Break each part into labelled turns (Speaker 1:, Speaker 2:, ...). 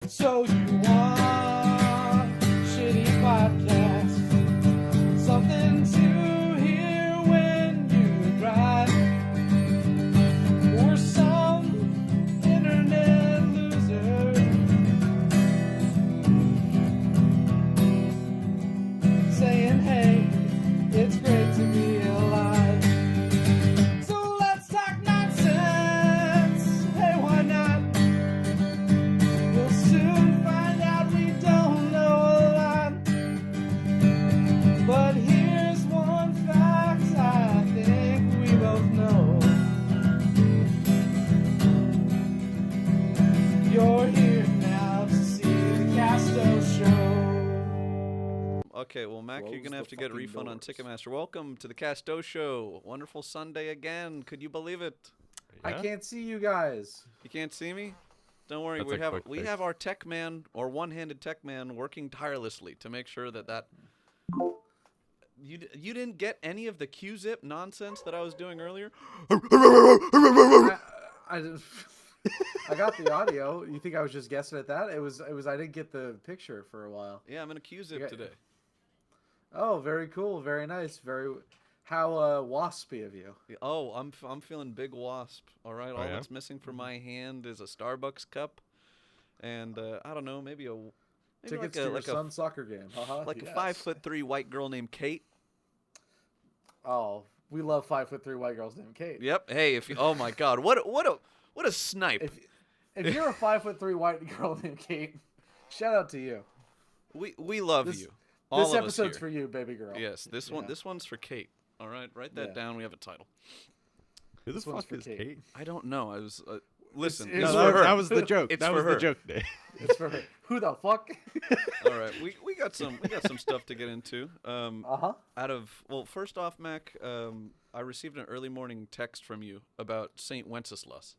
Speaker 1: So you want shitty podcasts, something to hear when you drive, or some internet loser saying, hey, it's great to be alive. So let's talk nonsense. Hey, why not? We'll soon find out we don't know a lot. But here's one fact I think we both know. You're here now to see the Castoe Show.
Speaker 2: Okay, well, Mac, you're
Speaker 1: Close
Speaker 2: going to have
Speaker 1: the
Speaker 2: to get a
Speaker 1: fucking
Speaker 2: refund on
Speaker 1: doors.
Speaker 2: Ticketmaster. Welcome to the Castoe Show. Wonderful Sunday again. Could you believe it?
Speaker 1: I can't see you guys.
Speaker 2: You can't see me? Don't worry,
Speaker 3: That's a quick
Speaker 2: we
Speaker 3: fix.
Speaker 2: have our tech man, or one-handed tech man, working tirelessly to make sure that you didn't get any of the Q-zip nonsense that I was doing earlier?
Speaker 1: I got the audio. You think I was just guessing at that? It was. I didn't get the picture for a while.
Speaker 2: Yeah, I'm in a Q-zip
Speaker 1: Yeah.
Speaker 2: today.
Speaker 1: Oh, very cool. Very nice. How waspy of you.
Speaker 2: Oh, I'm feeling big wasp. All right, all
Speaker 3: yeah?
Speaker 2: that's missing from my hand is a Starbucks cup, and I don't know, maybe
Speaker 1: Tickets
Speaker 2: like
Speaker 1: to
Speaker 2: a
Speaker 1: your son's soccer game. Haha.
Speaker 2: like
Speaker 1: Yes.
Speaker 2: a 5'3" white girl named Kate.
Speaker 1: Oh, we love 5'3" white girls named Kate.
Speaker 2: Yep. Hey, if you, oh my God, what a snipe.
Speaker 1: If you're a 5'3" white girl named Kate, shout out to you.
Speaker 2: We love
Speaker 1: This-
Speaker 2: you. All
Speaker 1: This
Speaker 2: of us
Speaker 1: episode's
Speaker 2: here.
Speaker 1: for you, baby girl.
Speaker 2: Yes, this
Speaker 1: Yeah.
Speaker 2: one's for Kate. All right, write that
Speaker 1: Yeah.
Speaker 2: down. We have a title.
Speaker 3: Who the
Speaker 1: This one's
Speaker 3: fuck
Speaker 1: for
Speaker 3: is
Speaker 1: Kate.
Speaker 3: Kate?
Speaker 2: I don't know. I was listen.
Speaker 1: it's
Speaker 2: It's
Speaker 1: for
Speaker 2: for her.
Speaker 3: That was the joke.
Speaker 2: It's
Speaker 3: that
Speaker 2: for
Speaker 3: was
Speaker 2: her.
Speaker 3: the joke day.
Speaker 1: It's for her. Who the fuck?
Speaker 2: All right, we got some stuff to get into.
Speaker 1: Uh-huh.
Speaker 2: First off, Mac, I received an early morning text from you about Saint Wenceslas.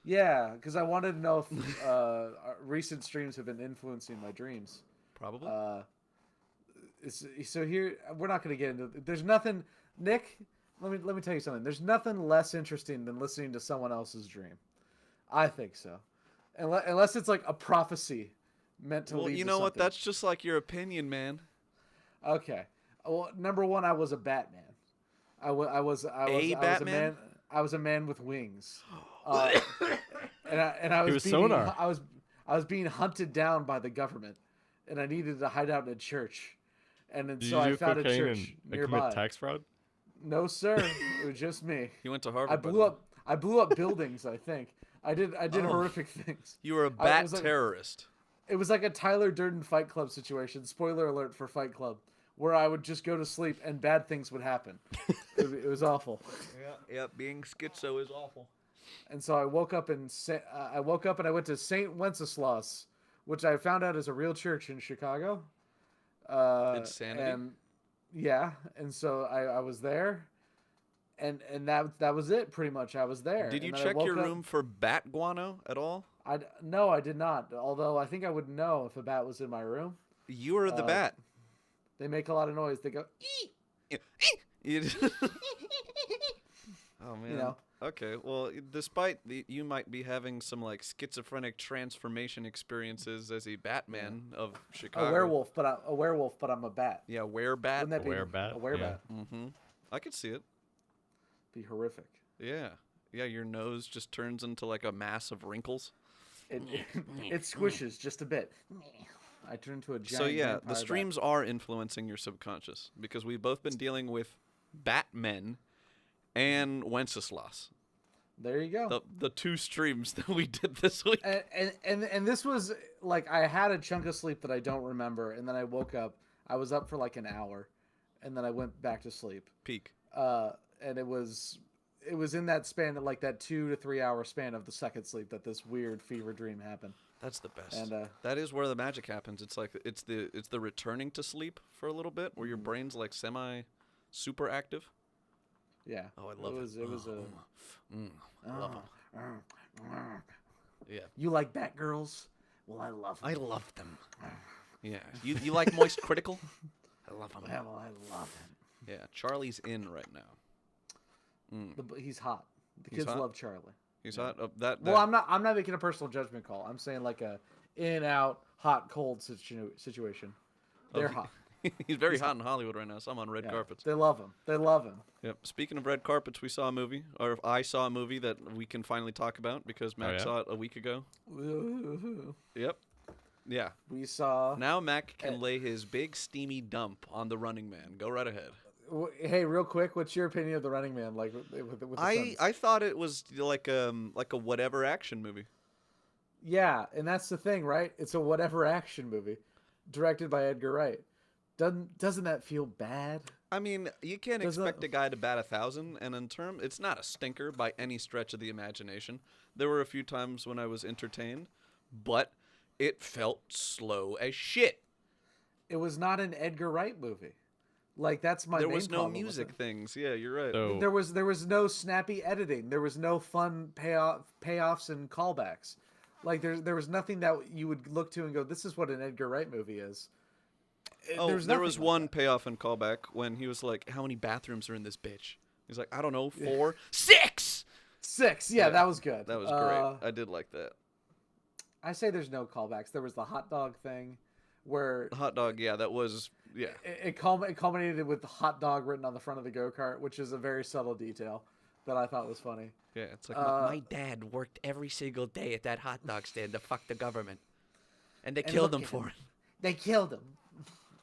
Speaker 1: Yeah, because I wanted to know if our recent streams have been influencing my dreams.
Speaker 2: Probably.
Speaker 1: So here, we're not going to get into. There's nothing, Nick. Let me tell you something. There's nothing less interesting than listening to someone else's dream. I think so, unless it's like a prophecy meant to
Speaker 2: well,
Speaker 1: lead
Speaker 2: you
Speaker 1: to
Speaker 2: know what?
Speaker 1: something.
Speaker 2: That's just like your opinion, man.
Speaker 1: Okay. Well, number one, I was a Batman. I was
Speaker 2: Batman?
Speaker 1: a man. I was a man with wings. And I was
Speaker 3: was
Speaker 1: being,
Speaker 3: sonar.
Speaker 1: I was being hunted down by the government, and I needed to hide out in a church, and then
Speaker 3: Did
Speaker 1: so
Speaker 3: you
Speaker 1: I
Speaker 3: do
Speaker 1: found a
Speaker 3: cocaine
Speaker 1: church
Speaker 3: and
Speaker 1: nearby.
Speaker 3: commit tax fraud?
Speaker 1: No, sir, it was just me.
Speaker 2: You went to Harvard.
Speaker 1: I
Speaker 2: by the
Speaker 1: blew
Speaker 2: way.
Speaker 1: up. I blew up buildings. I think I did. I did
Speaker 2: Oh.
Speaker 1: horrific things.
Speaker 2: You were a
Speaker 1: it
Speaker 2: bat
Speaker 1: was like-
Speaker 2: terrorist.
Speaker 1: It was like a Tyler Durden Fight Club situation. Spoiler alert for Fight Club, where I would just go to sleep and bad things would happen. It was awful.
Speaker 2: Yeah. Being schizo is awful.
Speaker 1: And so I woke up and I went to Saint Wenceslas, which I found out is a real church in Chicago.
Speaker 2: Insanity.
Speaker 1: And yeah, and so I was there, and that was it pretty much. I was there.
Speaker 2: Did you
Speaker 1: And then I
Speaker 2: check
Speaker 1: woke
Speaker 2: your
Speaker 1: up-
Speaker 2: room for bat guano at all?
Speaker 1: No, I did not. Although I think I would know if a bat was in my room.
Speaker 2: You were the bat.
Speaker 1: They make a lot of noise. They go,
Speaker 2: You- oh man.
Speaker 1: You know.
Speaker 2: Okay. Well, despite you might be having some like schizophrenic transformation experiences as a Batman of Chicago.
Speaker 1: a werewolf, but I'm a bat.
Speaker 2: Yeah, werebat.
Speaker 1: Wouldn't that be
Speaker 3: Werebat,
Speaker 1: a werebat?
Speaker 3: yeah.
Speaker 2: Mm-hmm. I could see it.
Speaker 1: Be horrific.
Speaker 2: Yeah. Yeah. Your nose just turns into like a mass of wrinkles.
Speaker 1: It squishes just a bit. I turn into a giant.
Speaker 2: So yeah,
Speaker 1: vampire
Speaker 2: the
Speaker 1: bat.
Speaker 2: streams are influencing your subconscious because we've both been dealing with Batmen and Wenceslas.
Speaker 1: There you go.
Speaker 2: The two streams that we did this week.
Speaker 1: And this was like I had a chunk of sleep that I don't remember, and then I woke up. I was up for like an hour, and then I went back to sleep.
Speaker 2: Peak.
Speaker 1: And it was in that span, like that 2 to 3 hour span of the second sleep, that this weird fever dream happened.
Speaker 2: That's the best.
Speaker 1: And
Speaker 2: that is where the magic happens. It's like it's the returning to sleep for a little bit, where your brain's like semi super active.
Speaker 1: yeah.
Speaker 2: Oh, I love it.
Speaker 1: It was a.
Speaker 2: I love them. Yeah,
Speaker 1: You like Batgirls? Well, I love them.
Speaker 2: I love them. Yeah, you like Moist Critical? I love them.
Speaker 1: Yeah, well, I love him.
Speaker 2: Yeah, Charlie's in right now.
Speaker 1: He's hot. The
Speaker 2: He's
Speaker 1: kids
Speaker 2: hot?
Speaker 1: love Charlie.
Speaker 2: He's hot. That
Speaker 1: Well, I'm not making a personal judgment call. I'm saying like in, out, hot, cold situation. They're
Speaker 2: he-
Speaker 1: hot.
Speaker 2: He's very hot in Hollywood right now. So I'm on red
Speaker 1: Yeah,
Speaker 2: carpets.
Speaker 1: they love him. They love him.
Speaker 2: Yep. Speaking of red carpets, we saw a movie, or I saw a movie that we can finally talk about because Mac
Speaker 3: yeah?
Speaker 2: saw it a week ago. Yep. Yeah.
Speaker 1: We saw.
Speaker 2: Now Mac can lay his big steamy dump on the Running Man. Go right ahead.
Speaker 1: Hey, real quick, what's your opinion of the Running Man? Like with the stunts?
Speaker 2: I thought it was like a whatever action movie.
Speaker 1: Yeah, and that's the thing, right? It's a whatever action movie, directed by Edgar Wright. Doesn't that feel bad?
Speaker 2: I mean, you can't expect a guy to bat 1,000, and it's not a stinker by any stretch of the imagination. There were a few times when I was entertained, but it felt slow as shit.
Speaker 1: It was not an Edgar Wright movie. Like that's my.
Speaker 2: There
Speaker 1: main
Speaker 2: was no
Speaker 1: problem with
Speaker 2: music
Speaker 1: it.
Speaker 2: things. Yeah, you're right.
Speaker 3: So
Speaker 1: There was no snappy editing. There was no fun payoffs and callbacks. Like there was nothing that you would look to and go, "This is what an Edgar Wright movie is."
Speaker 2: There
Speaker 1: nothing
Speaker 2: was
Speaker 1: like
Speaker 2: one
Speaker 1: that.
Speaker 2: payoff and callback when he was like, "How many bathrooms are in this bitch?" He's like, "I don't know, 4, 6."
Speaker 1: 6. Yeah, that was good.
Speaker 2: That was great. I did like that.
Speaker 1: I say there's no callbacks. There was the hot dog thing, where
Speaker 2: The hot dog, yeah, that was
Speaker 1: it culminated with the hot dog written on the front of the go-kart, which is a very subtle detail that I thought was funny.
Speaker 2: Yeah, it's like my dad worked every single day at that hot dog stand to fuck the government, and they killed
Speaker 1: look
Speaker 2: him
Speaker 1: at
Speaker 2: for
Speaker 1: him.
Speaker 2: it.
Speaker 1: They killed him.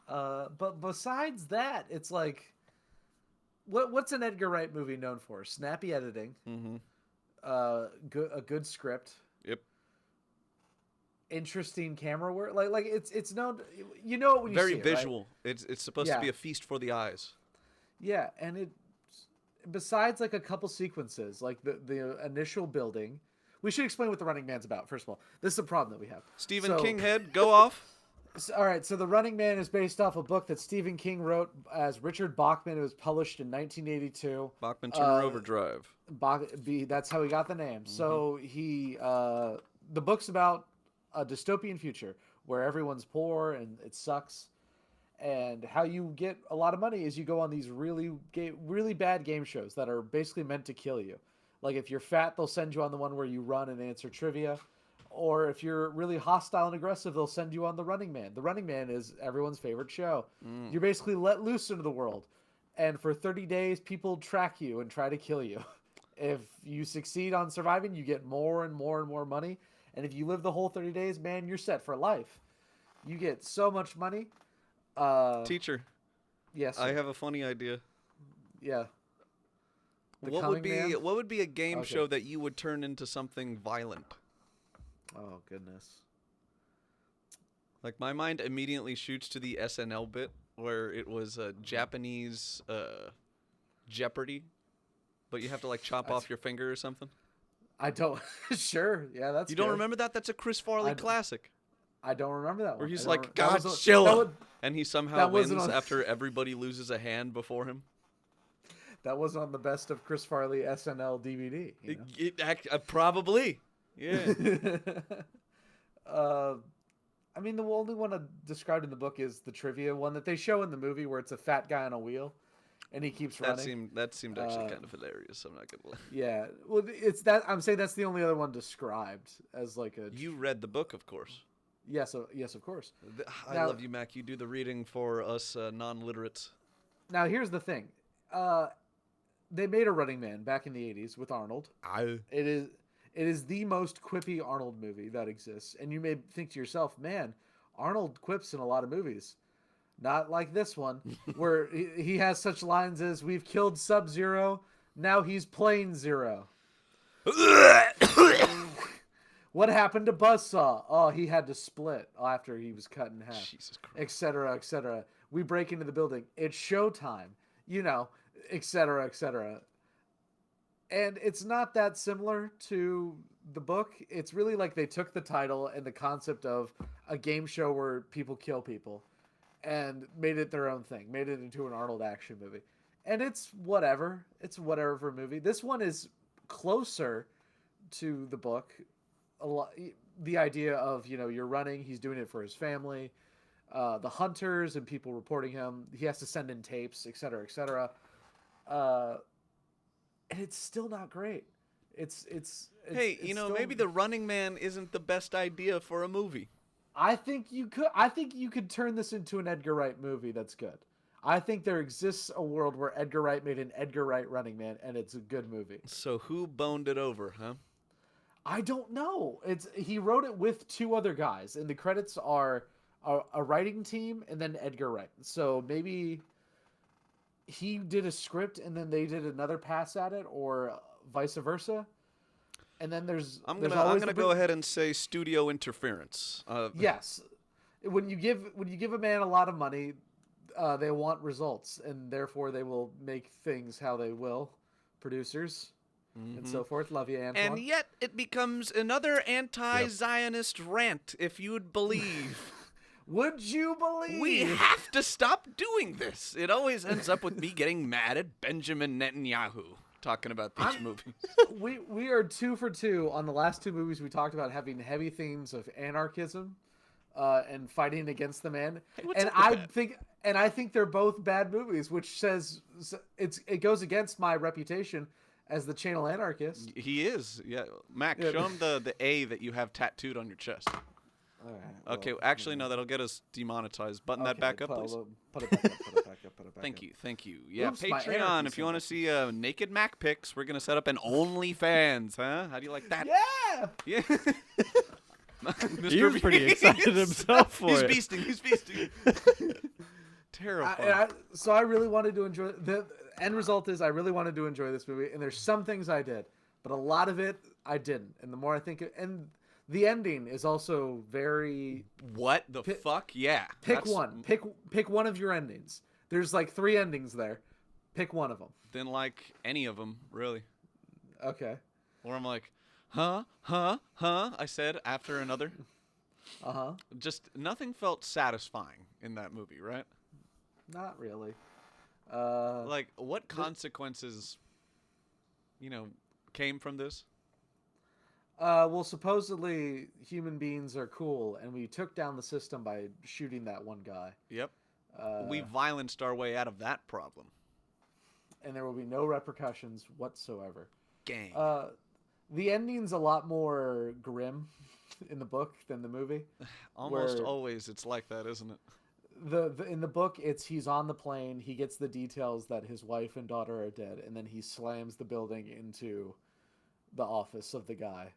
Speaker 1: But besides that, it's like, what's an Edgar Wright movie known for? Snappy editing,
Speaker 2: Mm-hmm.
Speaker 1: a good script,
Speaker 2: Yep.
Speaker 1: interesting camera work. Like it's known. You know it when you
Speaker 2: Very
Speaker 1: see it, right?
Speaker 2: visual. It's supposed to be
Speaker 1: Yeah.
Speaker 2: a feast for the eyes.
Speaker 1: Yeah, and it. Besides, like a couple sequences, like the initial building, we should explain what the Running Man's about. First of all, this is a problem that we have.
Speaker 2: Stephen
Speaker 1: So-
Speaker 2: King head, go off.
Speaker 1: All right, so the Running Man is based off a book that Stephen King wrote as Richard Bachman. It was published in 1982.
Speaker 2: Bachman Turner Overdrive.
Speaker 1: That's how he got the name. So the book's about a dystopian future where everyone's poor and it sucks. And how you get a lot of money is you go on these really bad game shows that are basically meant to kill you. Like if you're fat, they'll send you on the one where you run and answer trivia. Or if you're really hostile and aggressive, they'll send you on the Running Man. The Running Man is everyone's favorite show. You're basically let loose into the world. And for 30 days, people track you and try to kill you. If you succeed on surviving, you get more and more and more money. And if you live the whole 30 days, man, you're set for life. You get so much money.
Speaker 2: Teacher,
Speaker 1: Yes.
Speaker 2: I have a funny idea.
Speaker 1: Yeah. The
Speaker 2: What
Speaker 1: Coming Man?
Speaker 2: would be a game
Speaker 1: Okay.
Speaker 2: show that you would turn into something violent?
Speaker 1: Oh, goodness.
Speaker 2: Like my mind immediately shoots to the SNL bit where it was a Japanese Jeopardy, but you have to like chop off your finger or something.
Speaker 1: I don't. Sure. Yeah, that's
Speaker 2: You don't
Speaker 1: good.
Speaker 2: remember that? That's a Chris Farley classic.
Speaker 1: I don't remember that one.
Speaker 2: Where he's
Speaker 1: I don't
Speaker 2: like,
Speaker 1: re- that was a-
Speaker 2: Godzilla,
Speaker 1: that was-
Speaker 2: and he somehow
Speaker 1: that
Speaker 2: wins
Speaker 1: wasn't on-
Speaker 2: after everybody loses a hand before him.
Speaker 1: That was on the best of Chris Farley SNL DVD. You know?
Speaker 2: Probably. Yeah.
Speaker 1: I mean, the only one described in the book is the trivia one that they show in the movie, where it's a fat guy on a wheel, and he keeps running.
Speaker 2: That seemed actually kind of hilarious. I'm not gonna lie.
Speaker 1: Yeah, well, it's that. I'm saying that's the only other one described as like a.
Speaker 2: You read the book, of course.
Speaker 1: Yes, yes, of course.
Speaker 2: I
Speaker 1: Now-
Speaker 2: love you, Mac. You do the reading for us non-literates.
Speaker 1: Now here's the thing. They made a Running Man back in the '80s with Arnold. It is the most quippy Arnold movie that exists, and you may think to yourself, "Man, Arnold quips in a lot of movies." Not like this one, where he has such lines as "We've killed Sub-Zero, now he's Plane Zero." What happened to Buzzsaw? Oh, he had to split after he was cut in half.
Speaker 2: Jesus Christ.
Speaker 1: Etc. Etc. We break into the building. It's showtime. You know, etc. Etc. And it's not that similar to the book. It's really like they took the title and the concept of a game show where people kill people and made it their own thing, made it into an Arnold action movie. And it's whatever. It's whatever for a movie. This one is closer to the book. A lot, the idea of, you know, you're running, he's doing it for his family, the hunters and people reporting him. He has to send in tapes, etc., etc. And it's still not great. It's
Speaker 2: Hey,
Speaker 1: it's still-
Speaker 2: maybe the Running Man isn't the best idea for a movie.
Speaker 1: I think you could. I think you could turn this into an Edgar Wright movie that's good. I think there exists a world where Edgar Wright made an Edgar Wright Running Man, and it's a good movie.
Speaker 2: So who boned it over, huh?
Speaker 1: I don't know. He wrote it with two other guys, and the credits are a writing team and then Edgar Wright. So maybe he did a script and then they did another pass at it, or vice versa. And then
Speaker 2: I'm gonna go ahead and say studio interference.
Speaker 1: Yes, when you give a man a lot of money, they want results, and therefore they will make things how they will. Producers. And so forth. Love you, Antwan.
Speaker 2: And yet it becomes another anti-Zionist rant, if you'd believe.
Speaker 1: Would you believe?
Speaker 2: We have to stop doing this. It always ends up with me getting mad at Benjamin Netanyahu talking about these movies.
Speaker 1: We are 2 for 2 on the last two movies we talked about, having heavy themes of anarchism and fighting against the man.
Speaker 2: Hey,
Speaker 1: I think they're both bad movies, which says it goes against my reputation as the channel anarchist.
Speaker 2: He is, yeah. Mac, show him the A that you have tattooed on your chest.
Speaker 1: All right,
Speaker 2: Okay, actually, no, that'll get us demonetized. Button that back up, please.
Speaker 1: Put it back up, put it back up, put it back
Speaker 2: Thank
Speaker 1: up.
Speaker 2: you, thank you. Yeah,
Speaker 1: Oops, my
Speaker 2: Patreon,
Speaker 1: anarchy
Speaker 2: if you want to
Speaker 1: symbol.
Speaker 2: see naked Mac pics, we're going to set up an OnlyFans, huh? How do you like that?
Speaker 1: Yeah!
Speaker 2: Yeah.
Speaker 3: He was pretty excited himself for
Speaker 2: he's
Speaker 3: it.
Speaker 2: He's beasting. Terrifying.
Speaker 1: So I really wanted to enjoy the end result is I really wanted to enjoy this movie, and there's some things I did, but a lot of it I didn't. And the more I think and the ending is also very
Speaker 2: What the fuck? Yeah.
Speaker 1: pick one. Pick one of your endings. There's like 3 endings there. Pick one of them.
Speaker 2: Then like any of them, really.
Speaker 1: Okay.
Speaker 2: Or I'm like, huh? I said after another.
Speaker 1: Uh-huh.
Speaker 2: Just nothing felt satisfying in that movie, right?
Speaker 1: Not really.
Speaker 2: Like, what consequences, came from this?
Speaker 1: Well, supposedly human beings are cool, and we took down the system by shooting that one guy.
Speaker 2: Yep. We violenced our way out of that problem.
Speaker 1: And there will be no repercussions whatsoever.
Speaker 2: Gang.
Speaker 1: The ending's a lot more grim in the book than the movie.
Speaker 2: Almost always it's like that, isn't it?
Speaker 1: In the book, he's on the plane, he gets the details that his wife and daughter are dead, and then he slams the building into the office of the guy.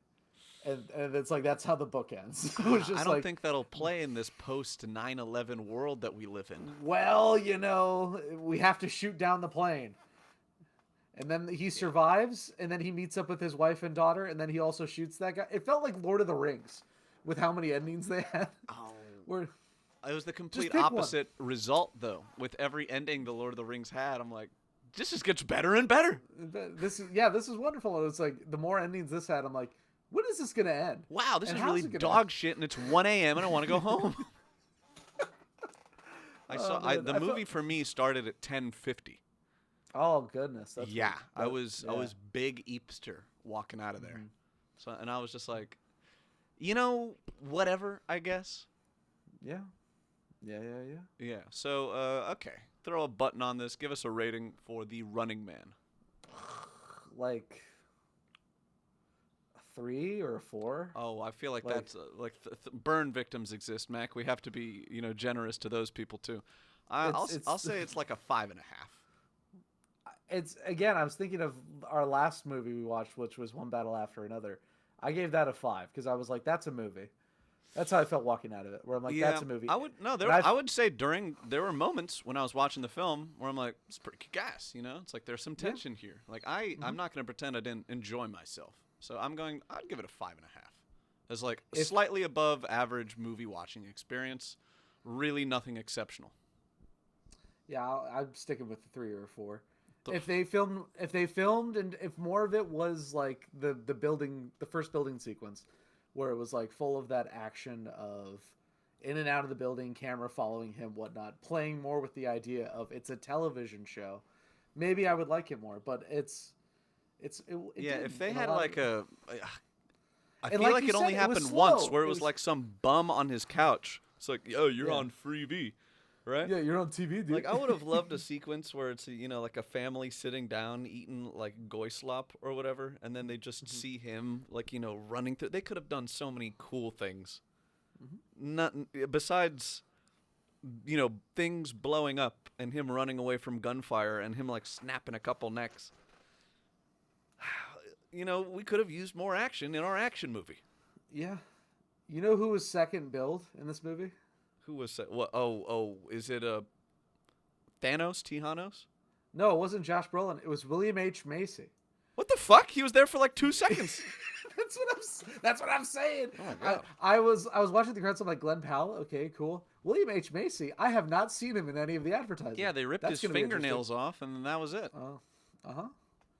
Speaker 1: And it's like, that's how the book ends. It was just
Speaker 2: I don't think that'll play in this post 9/11 world that we live in.
Speaker 1: Well, we have to shoot down the plane. And then he survives, and then he meets up with his wife and daughter, and then he also shoots that guy. It felt like Lord of the Rings with how many endings they had.
Speaker 2: Oh. It was the complete
Speaker 1: pick
Speaker 2: opposite result, though. With every ending the Lord of the Rings had, I'm like, this just gets better and better.
Speaker 1: This is wonderful. And it's like, the more endings this had, I'm like, when is this going to end?
Speaker 2: Wow, this
Speaker 1: And
Speaker 2: is
Speaker 1: how's
Speaker 2: really
Speaker 1: it gonna
Speaker 2: dog
Speaker 1: end?
Speaker 2: shit, and it's 1 a.m. and I want to go home.
Speaker 1: Man,
Speaker 2: The movie for me started at 10:50.
Speaker 1: Oh, goodness. That's
Speaker 2: Yeah,
Speaker 1: what-
Speaker 2: I was
Speaker 1: yeah.
Speaker 2: big Eepster walking out of there.
Speaker 1: Mhm.
Speaker 2: So, and I was just like, whatever, I guess.
Speaker 1: Yeah. Yeah.
Speaker 2: Yeah. So, okay, throw a button on this. Give us a rating for The Running Man.
Speaker 1: Like a 3 or a 4.
Speaker 2: Oh, I feel like
Speaker 1: Like-
Speaker 2: that's burn victims exist, Mac. We have to be, generous to those people too. I'll say it's like a 5.5.
Speaker 1: It's, again, I was thinking of our last movie we watched, which was One Battle After Another. I gave that a 5 because I was like, that's a movie. That's how I felt walking out of it, where I'm like, that's a movie.
Speaker 2: I would say there were moments when I was watching the film where I'm like, it's pretty kick-ass, It's like there's some tension here. Like I'm not gonna pretend I didn't enjoy myself. So I'd give it a 5.5. As like a slightly above average movie watching experience. Really nothing exceptional.
Speaker 1: Yeah, I'm sticking with the 3 or a 4. If they filmed, and if more of it was like the first building sequence, where it was like full of that action of in and out of the building, camera following him, whatnot, playing more with the idea of it's a television show, maybe I would like it more. But if
Speaker 2: they had like I feel
Speaker 1: like
Speaker 2: like
Speaker 1: you
Speaker 2: it only
Speaker 1: said, it
Speaker 2: happened
Speaker 1: was
Speaker 2: once,
Speaker 1: slow.
Speaker 2: where
Speaker 1: It
Speaker 2: it was
Speaker 1: was-
Speaker 2: like some bum on his couch. It's like, yo, you're
Speaker 1: Yeah.
Speaker 2: on Freevee, right?
Speaker 1: Yeah, you're on TV, dude.
Speaker 2: Like I would have loved a sequence where it's like a family sitting down eating like goy slop or whatever, and then they just see him like running through. They could have done so many cool things. besides, things blowing up and him running away from gunfire and him like snapping a couple necks. We could have used more action in our action movie.
Speaker 1: Yeah. You know who was second billed in this movie?
Speaker 2: Who was that? What? Oh, is it Thanos? Tihanos?
Speaker 1: No, it wasn't Josh Brolin. It was William H. Macy.
Speaker 2: What the fuck? He was there for like 2 seconds.
Speaker 1: That's what I'm saying.
Speaker 2: Oh my God.
Speaker 1: I was watching the credits. I'm like, Glenn Powell. Okay, cool. William H. Macy. I have not seen him in any of the advertising.
Speaker 2: Yeah, they ripped his fingernails off, and then that was it.
Speaker 1: Oh, Wow.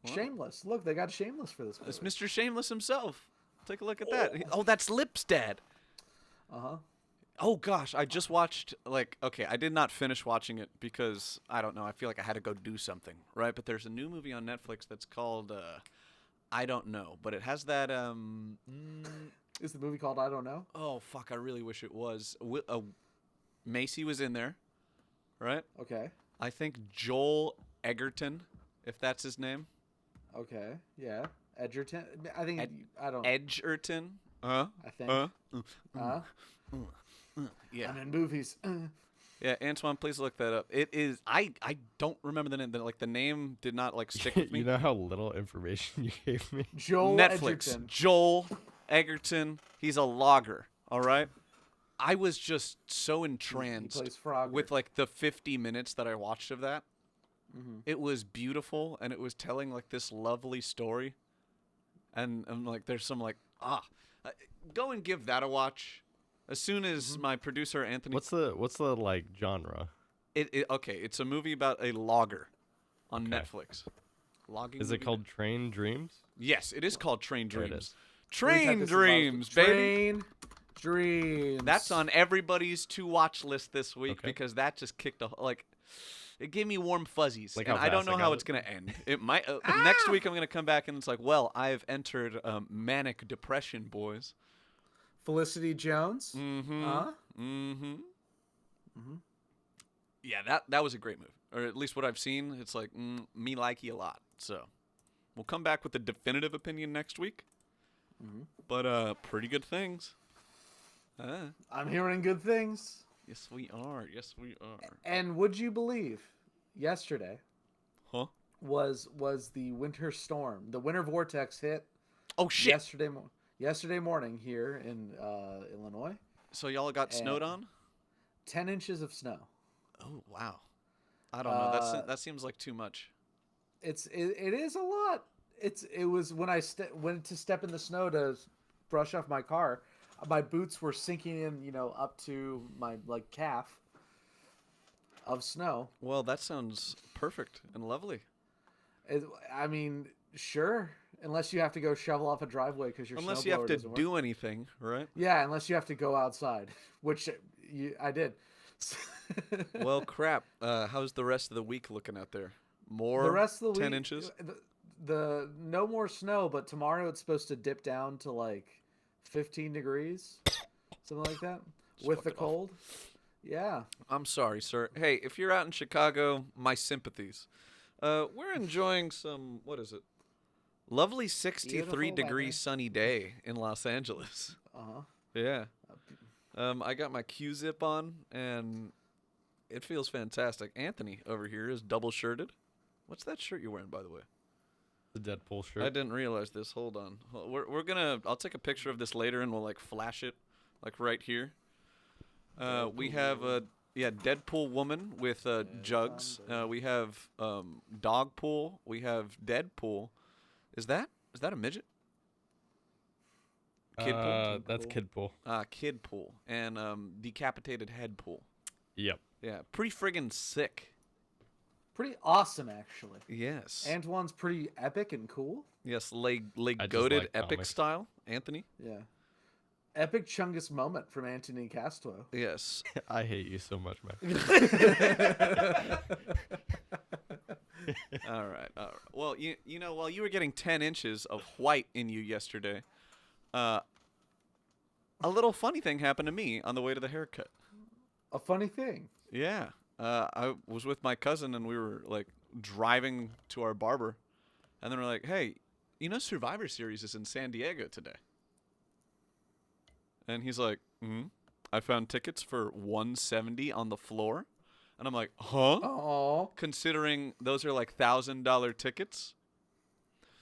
Speaker 1: Shameless. Look, they got Shameless for this movie.
Speaker 2: It's Mr. Shameless himself. Take a look at that. Oh, that's Lips Dad. Oh gosh, I just watched I did not finish watching it because I don't know, I feel like I had to go do something, right? But there's a new movie on Netflix that's called I Don't Know, but it has that
Speaker 1: Is the movie called I Don't Know?
Speaker 2: oh fuck, I really wish it was. Macy was in there, right?
Speaker 1: Okay.
Speaker 2: I think Joel Egerton, if that's his name.
Speaker 1: Okay. Yeah. Edgerton. I think I don't.
Speaker 2: Edgerton.
Speaker 1: I think.
Speaker 2: Yeah.
Speaker 1: I'm in movies.
Speaker 2: Yeah, Antwan, please look that up. It is. I don't remember the name. The name did not stick with me.
Speaker 3: You know how little information you gave me.
Speaker 1: Joel
Speaker 2: Netflix.
Speaker 1: Edgerton.
Speaker 2: Joel Egerton. He's a logger. All right. I was just so entranced
Speaker 1: plays Frogger.
Speaker 2: with the 50 minutes that I watched of that. Mm-hmm. It was beautiful, and it was telling this lovely story. And I'm there's some go and give that a watch. As soon as my producer Anthony,
Speaker 3: What's the genre?
Speaker 2: Okay, it's a movie about a logger on Netflix. Logging.
Speaker 3: Is it called Train Dreams?
Speaker 2: Yes, it is called Train
Speaker 3: There it
Speaker 2: Dreams.
Speaker 3: is.
Speaker 2: Train Dreams, baby.
Speaker 1: Train Dreams.
Speaker 2: That's on everybody's to watch list this week
Speaker 3: Okay.
Speaker 2: because that just kicked it gave me warm fuzzies.
Speaker 3: Like
Speaker 2: And
Speaker 3: how
Speaker 2: I don't
Speaker 3: fast
Speaker 2: know
Speaker 3: I
Speaker 2: how
Speaker 3: got
Speaker 2: it's
Speaker 3: it.
Speaker 2: going to end. It might next week I'm going to come back and it's I've entered manic depression, boys.
Speaker 1: Felicity Jones.
Speaker 2: Mm-hmm.
Speaker 1: Huh?
Speaker 2: Mm-hmm. Mm-hmm. Yeah, that was a great movie. Or at least what I've seen, it's me likey a lot. So we'll come back with a definitive opinion next week. Mm-hmm. But pretty good things.
Speaker 1: I'm hearing good things.
Speaker 2: Yes, we are. Yes, we are.
Speaker 1: And would you believe, yesterday
Speaker 2: Huh?
Speaker 1: was the winter storm. The winter vortex hit
Speaker 2: Oh shit!
Speaker 1: yesterday morning here in Illinois.
Speaker 2: So y'all got snowed on?
Speaker 1: 10 inches of snow.
Speaker 2: Oh wow! I don't know. That seems like too much.
Speaker 1: It is a lot. It was when I went to step in the snow to brush off my car. My boots were sinking in, up to my calf of snow.
Speaker 2: Well, that sounds perfect and lovely.
Speaker 1: Sure, unless you have to go shovel off a driveway because your
Speaker 2: Unless
Speaker 1: snowblower
Speaker 2: you have to
Speaker 1: doesn't
Speaker 2: do
Speaker 1: work.
Speaker 2: anything, right?
Speaker 1: Yeah, unless you have to go outside, which I did.
Speaker 2: Well, crap. How's the rest of the week looking out there? More
Speaker 1: The rest of the
Speaker 2: 10
Speaker 1: week,
Speaker 2: inches?
Speaker 1: The no more snow, but tomorrow it's supposed to dip down to 15 degrees, something like that, with the
Speaker 2: fucking
Speaker 1: cold. Yeah.
Speaker 2: I'm sorry, sir. Hey, if you're out in Chicago, my sympathies. We're enjoying some, what is it? Lovely 63
Speaker 1: Beautiful
Speaker 2: degree
Speaker 1: weather.
Speaker 2: sunny day in Los Angeles.
Speaker 1: Uh-huh.
Speaker 2: Yeah. I got my Q-zip on, and it feels fantastic. Anthony over here is double shirted. What's that shirt you're wearing, by the way?
Speaker 3: The Deadpool shirt.
Speaker 2: I didn't realize this. Hold on. We're gonna. I'll take a picture of this later, and we'll flash it, right here. We have a Deadpool woman with jugs. We have Dogpool. We have Deadpool. Is that a midget? Kidpool.
Speaker 3: That's Kidpool.
Speaker 2: Kidpool and decapitated headpool.
Speaker 3: Yep.
Speaker 2: Yeah, pretty friggin' sick.
Speaker 1: Pretty awesome, actually.
Speaker 2: Yes.
Speaker 1: Antwan's pretty epic and cool.
Speaker 2: Yes,
Speaker 3: I just
Speaker 2: goated
Speaker 3: like
Speaker 2: epic
Speaker 3: comics.
Speaker 2: style, Anthony.
Speaker 1: Yeah. Epic Chungus moment from Anthony Castoe.
Speaker 2: Yes.
Speaker 3: I hate you so much, man.
Speaker 2: All right. Well, while you were getting 10 inches of white in you yesterday, a little funny thing happened to me on the way to the haircut.
Speaker 1: A funny thing.
Speaker 2: Yeah. I was with my cousin, and we were, driving to our barber, and then we're like, hey, Survivor Series is in San Diego today. And he's like, mm-hmm. I found tickets for $170 on the floor. And I'm like, huh?
Speaker 1: Oh.
Speaker 2: Considering those are like $1,000 tickets.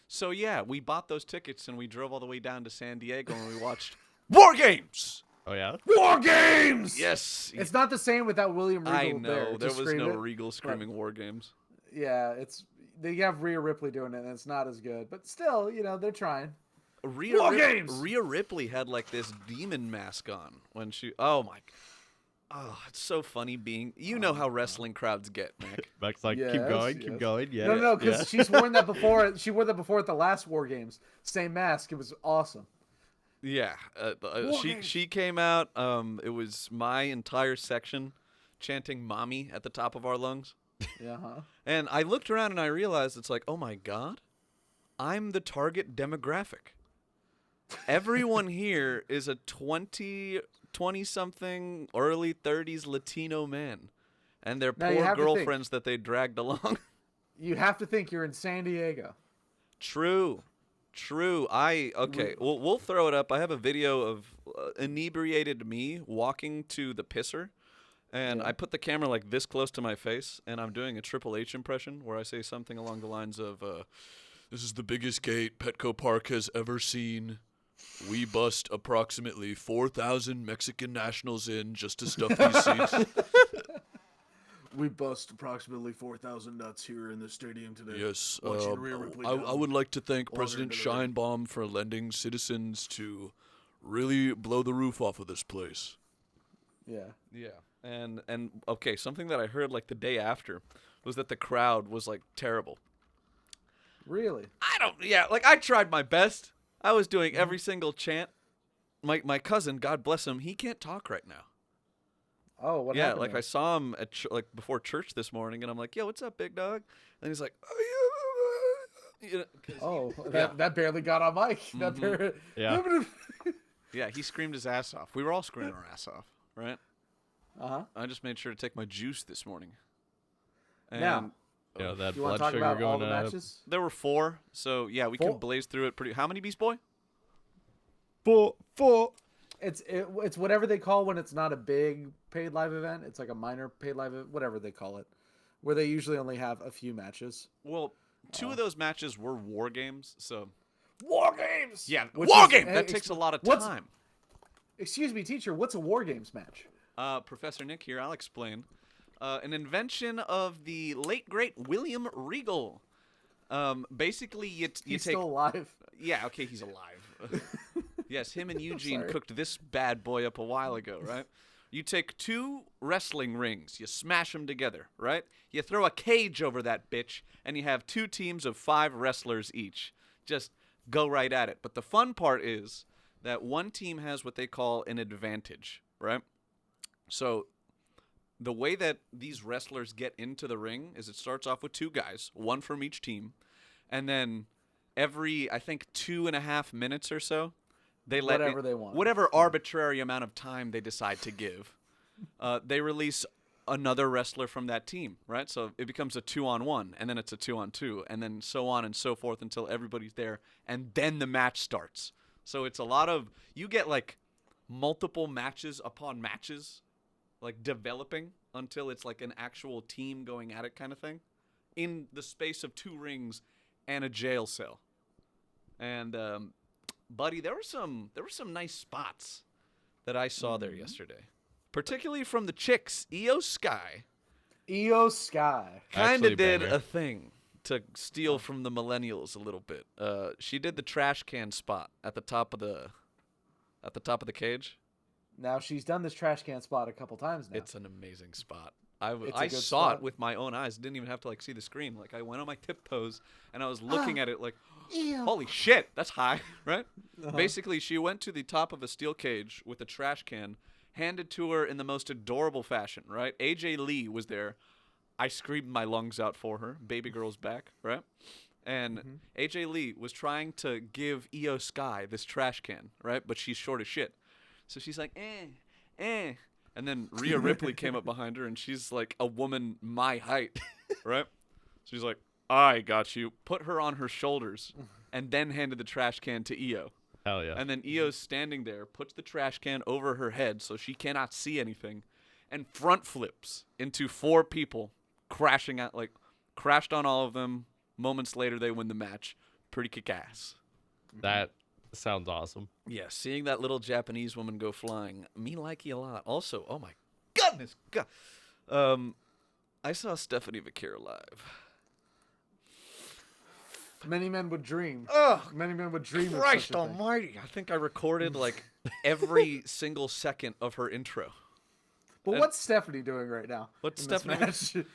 Speaker 2: So yeah, we bought those tickets and we drove all the way down to San Diego and we watched War Games.
Speaker 3: Oh yeah.
Speaker 1: War Games.
Speaker 2: Yes.
Speaker 1: It's not the same without William Regal
Speaker 2: I know. There
Speaker 1: to
Speaker 2: was
Speaker 1: scream
Speaker 2: no
Speaker 1: it.
Speaker 2: Regal screaming War Games.
Speaker 1: Yeah, they have Rhea Ripley doing it, and it's not as good. But still, they're trying.
Speaker 2: Rhea
Speaker 1: Games!
Speaker 2: Rhea Ripley had like this demon mask on when she. Oh my. Oh, it's so funny being. You know how wrestling crowds get, Mac.
Speaker 3: Mac's like,
Speaker 1: Yes,
Speaker 3: keep going,
Speaker 1: yes.
Speaker 3: keep going. Yeah.
Speaker 1: No, because she's worn that before. She wore that before at the last War Games. Same mask. It was awesome.
Speaker 2: Yeah, she came out. It was my entire section chanting "mommy" at the top of our lungs.
Speaker 1: Yeah. Huh?
Speaker 2: And I looked around and I realized it's like, oh my god, I'm the target demographic. Everyone here is a 20-something, early 30s Latino man, and their
Speaker 1: Now, you
Speaker 2: poor
Speaker 1: have to think.
Speaker 2: girlfriends that they dragged along.
Speaker 1: You have to think you're in San Diego.
Speaker 2: True. Okay. We'll throw it up. I have a video of inebriated me walking to the pisser, and I put the camera like this close to my face, and I'm doing a Triple H impression where I say something along the lines of, "This is the biggest gate Petco Park has ever seen. We bust approximately 4,000 Mexican nationals in just to stuff these seats."
Speaker 1: We bust approximately 4,000 nuts here in the stadium today.
Speaker 2: Yes,
Speaker 1: Watching Rhea Ripley
Speaker 2: I would like to thank
Speaker 1: Walter
Speaker 2: President
Speaker 1: into the ring.
Speaker 2: Scheinbaum for lending citizens to really blow the roof off of this place.
Speaker 1: Yeah.
Speaker 2: Yeah, and okay, something that I heard like the day after was that the crowd was like terrible.
Speaker 1: Really?
Speaker 2: Like I tried my best. I was doing every single chant. My cousin, God bless him, he can't talk right now.
Speaker 1: Oh, what
Speaker 2: Yeah,
Speaker 1: happened?
Speaker 2: like
Speaker 1: there?
Speaker 2: I saw him at before church this morning, and I'm like, "Yo, what's up, big dog?" And he's like, you know, 'cause
Speaker 1: Oh,
Speaker 2: Yeah.
Speaker 1: that barely got on mic. That
Speaker 3: Yeah.
Speaker 2: yeah, he screamed his ass off. We were all screaming our ass off, right?
Speaker 1: Uh-huh.
Speaker 2: I just made sure to take my juice this morning. And
Speaker 1: Now,
Speaker 3: That
Speaker 1: you want
Speaker 3: blood
Speaker 1: to talk
Speaker 3: sugar
Speaker 1: about all
Speaker 3: going
Speaker 1: the
Speaker 3: up.
Speaker 1: matches?
Speaker 2: there were 4, so yeah, we
Speaker 1: 4?
Speaker 2: can blaze through it pretty. How many, Beast Boy?
Speaker 3: Four.
Speaker 1: It's whatever they call when it's not a big paid live event. It's like a minor paid live event, whatever they call it, where they usually only have a few matches.
Speaker 2: Well, 2 of those matches were War Games, so
Speaker 1: War Games.
Speaker 2: yeah,
Speaker 1: Which
Speaker 2: War
Speaker 1: is-
Speaker 2: Game.
Speaker 1: hey,
Speaker 2: That takes a lot of
Speaker 1: what's-
Speaker 2: time.
Speaker 1: Excuse me, teacher. What's a War Games match?
Speaker 2: Professor Nick here. I'll explain. An invention of the late great William Regal. Basically, you
Speaker 1: He's
Speaker 2: take.
Speaker 1: still alive.
Speaker 2: Yeah, okay, he's alive. Yes, him and Eugene
Speaker 1: sorry.
Speaker 2: cooked this bad boy up a while ago, right? You take 2 wrestling rings, you smash them together, right? You throw a cage over that bitch, and you have 2 teams of 5 wrestlers each. Just go right at it. But the fun part is that one team has what they call an advantage, right? So the way that these wrestlers get into the ring is it starts off with 2 guys, 1 from each team, and then every, I think, 2.5 minutes or so, they let
Speaker 1: Whatever they want.
Speaker 2: whatever arbitrary amount of time they decide to give, they release another wrestler from that team, right? So it becomes a 2-on-1, and then it's a 2-on-2, and then so on and so forth until everybody's there, and then the match starts. So it's a lot of, you get like multiple matches upon matches, like developing until it's like an actual team going at it kind of thing, in the space of 2 rings and a jail cell. And buddy, there were some nice spots that I saw there yesterday, particularly from the chicks. Io Sky
Speaker 1: Io Sky.
Speaker 2: kind
Speaker 3: Actually,
Speaker 2: of did
Speaker 3: banger.
Speaker 2: a thing to steal from the millennials a little bit. She did the trash can spot at the top of the cage.
Speaker 1: Now she's done this trash can spot a couple times now.
Speaker 2: It's an amazing spot.
Speaker 1: It's a
Speaker 2: I
Speaker 1: good
Speaker 2: saw
Speaker 1: spot.
Speaker 2: it with my own eyes. Didn't even have to like see the screen. Like I went on my tiptoes and I was looking at it like, holy shit, that's high, right? Basically, she went to the top of a steel cage with a trash can, handed to her in the most adorable fashion, right? AJ Lee was there. I screamed my lungs out for her. Baby girl's back, right? And AJ Lee was trying to give Io Sky this trash can, right? But she's short as shit. So she's like, eh. And then Rhea Ripley came up behind her, and she's like a woman my height, right? She's like, I got you. Put her on her shoulders, and then handed the trash can to Io.
Speaker 3: Hell yeah.
Speaker 2: And then Io's standing there, puts the trash can over her head so she cannot see anything, and front flips into 4 people, crashed on all of them. Moments later, they win the match. Pretty kick-ass.
Speaker 3: That sounds awesome.
Speaker 2: Yeah, seeing that little Japanese woman go flying, me like you a lot. Also, oh my goodness, God. I saw Stephanie Vaquer live.
Speaker 1: Many men would dream.
Speaker 2: Oh,
Speaker 1: Many men would dream
Speaker 2: Christ
Speaker 1: of such a thing.
Speaker 2: almighty. I think I recorded like every single second of her intro.
Speaker 1: But what's Stephanie doing right now?
Speaker 2: What's
Speaker 1: in this
Speaker 2: Stephanie-
Speaker 1: match?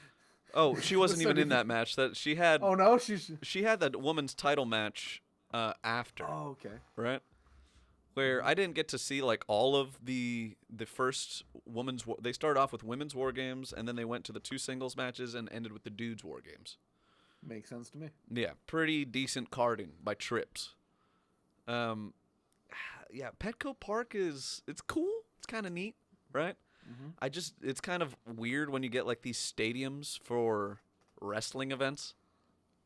Speaker 2: Oh, she wasn't even in
Speaker 1: Stephanie-
Speaker 2: that match. That she had
Speaker 1: Oh no, she's.
Speaker 2: she had that woman's title match after,
Speaker 1: Oh okay.
Speaker 2: right? Where I didn't get to see like all of the first women's they started off with women's war games, and then they went to the 2 singles matches and ended with the dudes war games.
Speaker 1: Makes sense to me.
Speaker 2: Yeah, pretty decent carding by Trips. Yeah, Petco Park it's cool. It's kind of neat, right?
Speaker 1: Mm-hmm.
Speaker 2: It's kind of weird when you get like these stadiums for wrestling events.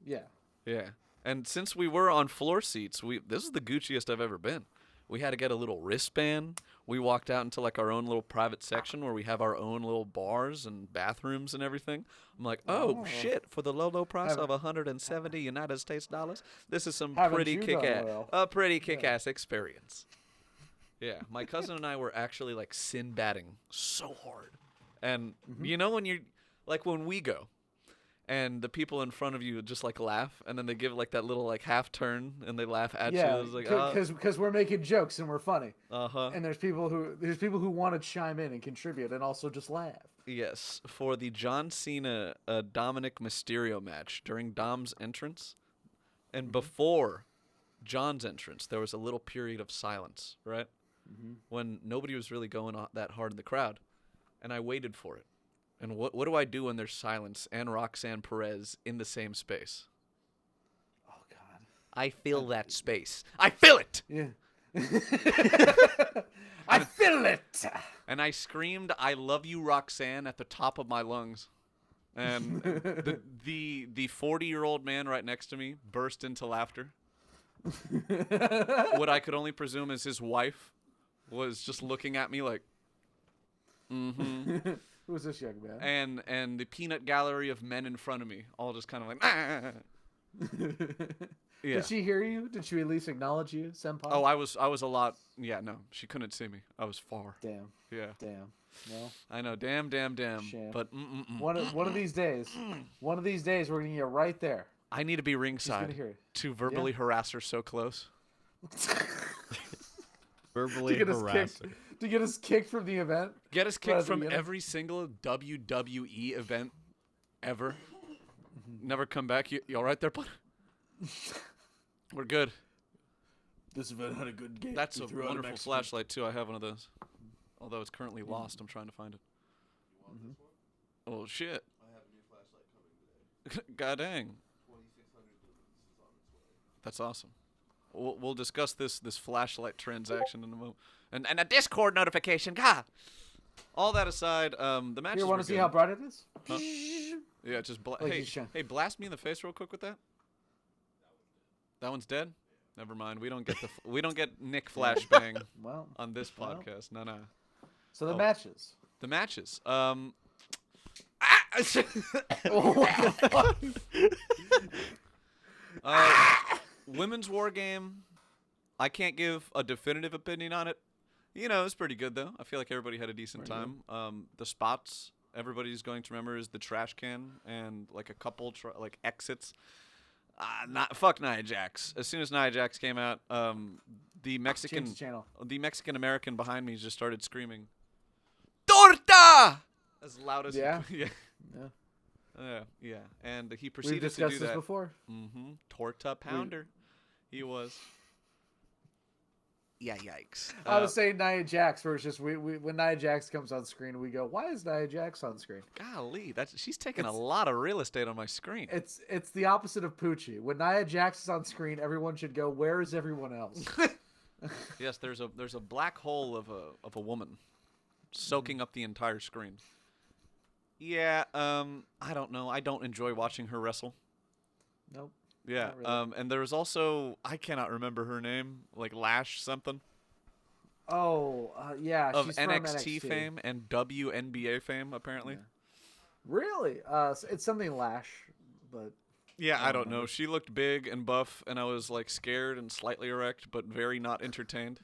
Speaker 1: Yeah.
Speaker 2: Yeah. And since we were on floor seats, this is the Gucciest I've ever been. We had to get a little wristband. We walked out into like our own little private section where we have our own little bars and bathrooms and everything. I'm like, oh shit, for the low price of 170 United States dollars, this is some
Speaker 1: Haven't
Speaker 2: pretty
Speaker 1: you done
Speaker 2: kick-ass,
Speaker 1: well?
Speaker 2: a pretty kick-ass experience. Yeah, my cousin and I were actually like Sinbadding so hard. And you know when when we go and the people in front of you just like laugh, and then they give like that little like half turn and they laugh at
Speaker 1: Yeah,
Speaker 2: you. It's like,
Speaker 1: because we're making jokes and we're funny,
Speaker 2: uh-huh.
Speaker 1: and there's people who want to chime in and contribute and also just laugh.
Speaker 2: Yes, for the John Cena Dominic Mysterio match during Dom's entrance, and before John's entrance, there was a little period of silence, right? When nobody was really going that hard in the crowd, and I waited for it. And what do I do when there's silence and Roxanne Perez in the same space?
Speaker 1: Oh God.
Speaker 2: I feel that space. I feel it!
Speaker 1: Yeah. I feel it.
Speaker 2: And I screamed, "I love you, Roxanne," at the top of my lungs. And the 40-year-old man right next to me burst into laughter. What I could only presume is his wife was just looking at me like, mm-hmm.
Speaker 1: Who is this young man?
Speaker 2: And the peanut gallery of men in front of me all just kind of like, ah. Yeah.
Speaker 1: Did she hear you? Did she at least acknowledge you, senpai?
Speaker 2: Oh, I was a lot. Yeah, no, she couldn't see me. I was far.
Speaker 1: Damn.
Speaker 2: Yeah.
Speaker 1: Damn. Well,
Speaker 2: I know. Damn.
Speaker 1: Shame.
Speaker 2: But
Speaker 1: one of these days, we're gonna get right there.
Speaker 2: I need to be ringside
Speaker 1: hear it.
Speaker 2: to verbally harass her so close.
Speaker 3: Verbally
Speaker 1: to get us
Speaker 3: harass
Speaker 1: kicked. To get us kicked from the event.
Speaker 2: Get us
Speaker 1: Right
Speaker 2: kicked
Speaker 1: at the
Speaker 2: from
Speaker 1: beginning.
Speaker 2: every single WWE event ever. Never come back. You all right there, bud? We're good.
Speaker 1: This event had a good game.
Speaker 2: That's a wonderful flashlight too. I have one of those. Although it's currently lost, I'm trying to find it. Oh shit!
Speaker 4: I have a new flashlight coming today.
Speaker 2: God dang.
Speaker 4: 2,600 lumens is on its way.
Speaker 2: That's awesome. We'll discuss this flashlight transaction in a moment. And a Discord notification. God. All that aside, the matches
Speaker 1: You
Speaker 2: were
Speaker 1: want to see
Speaker 2: good.
Speaker 1: how bright it is?
Speaker 2: Huh? Yeah, just
Speaker 1: Like
Speaker 2: hey,
Speaker 1: he's trying-
Speaker 2: hey, blast me in the face real quick with that. That one's dead. Never mind. We don't get Nick flashbang
Speaker 1: Well,
Speaker 2: on this
Speaker 1: Well.
Speaker 2: podcast. No.
Speaker 1: so the
Speaker 2: Oh.
Speaker 1: matches.
Speaker 2: The matches. Women's War Game. I can't give a definitive opinion on it. You know, it's pretty good though. I feel like everybody had a decent time. The spots everybody's going to remember is the trash can and like a couple like exits. Fuck Nia Jax. As soon as Nia Jax came out, the Mexican
Speaker 1: Change the channel.
Speaker 2: American behind me just started screaming, "Torta!" as loud as
Speaker 1: Yeah?
Speaker 2: he could.
Speaker 1: Yeah.
Speaker 2: Yeah. And he
Speaker 1: We've
Speaker 2: proceeded to
Speaker 1: discussed
Speaker 2: do
Speaker 1: this
Speaker 2: that.
Speaker 1: before.
Speaker 2: Mm-hmm. Torta pounder. He was. Yeah, yikes.
Speaker 1: I was saying Nia Jax versus when Nia Jax comes on screen, we go, "Why is Nia Jax on screen?"
Speaker 2: Golly, she's taking a lot of real estate on my screen.
Speaker 1: It's the opposite of Poochie. When Nia Jax is on screen, everyone should go, "Where is everyone else?"
Speaker 2: Yes, there's a black hole of a woman soaking up the entire screen. Yeah, I don't know. I don't enjoy watching her wrestle.
Speaker 1: Nope.
Speaker 2: Yeah.
Speaker 1: Not really.
Speaker 2: And there was also I cannot remember her name, like Lash something
Speaker 1: Oh, yeah,
Speaker 2: of
Speaker 1: she's from
Speaker 2: NXT
Speaker 1: NXT.
Speaker 2: fame and WNBA fame apparently.
Speaker 1: Yeah. Really? It's something Lash, but
Speaker 2: Yeah,
Speaker 1: I
Speaker 2: I
Speaker 1: don't
Speaker 2: don't know. She looked big and buff, and I was like scared and slightly erect, but very not entertained.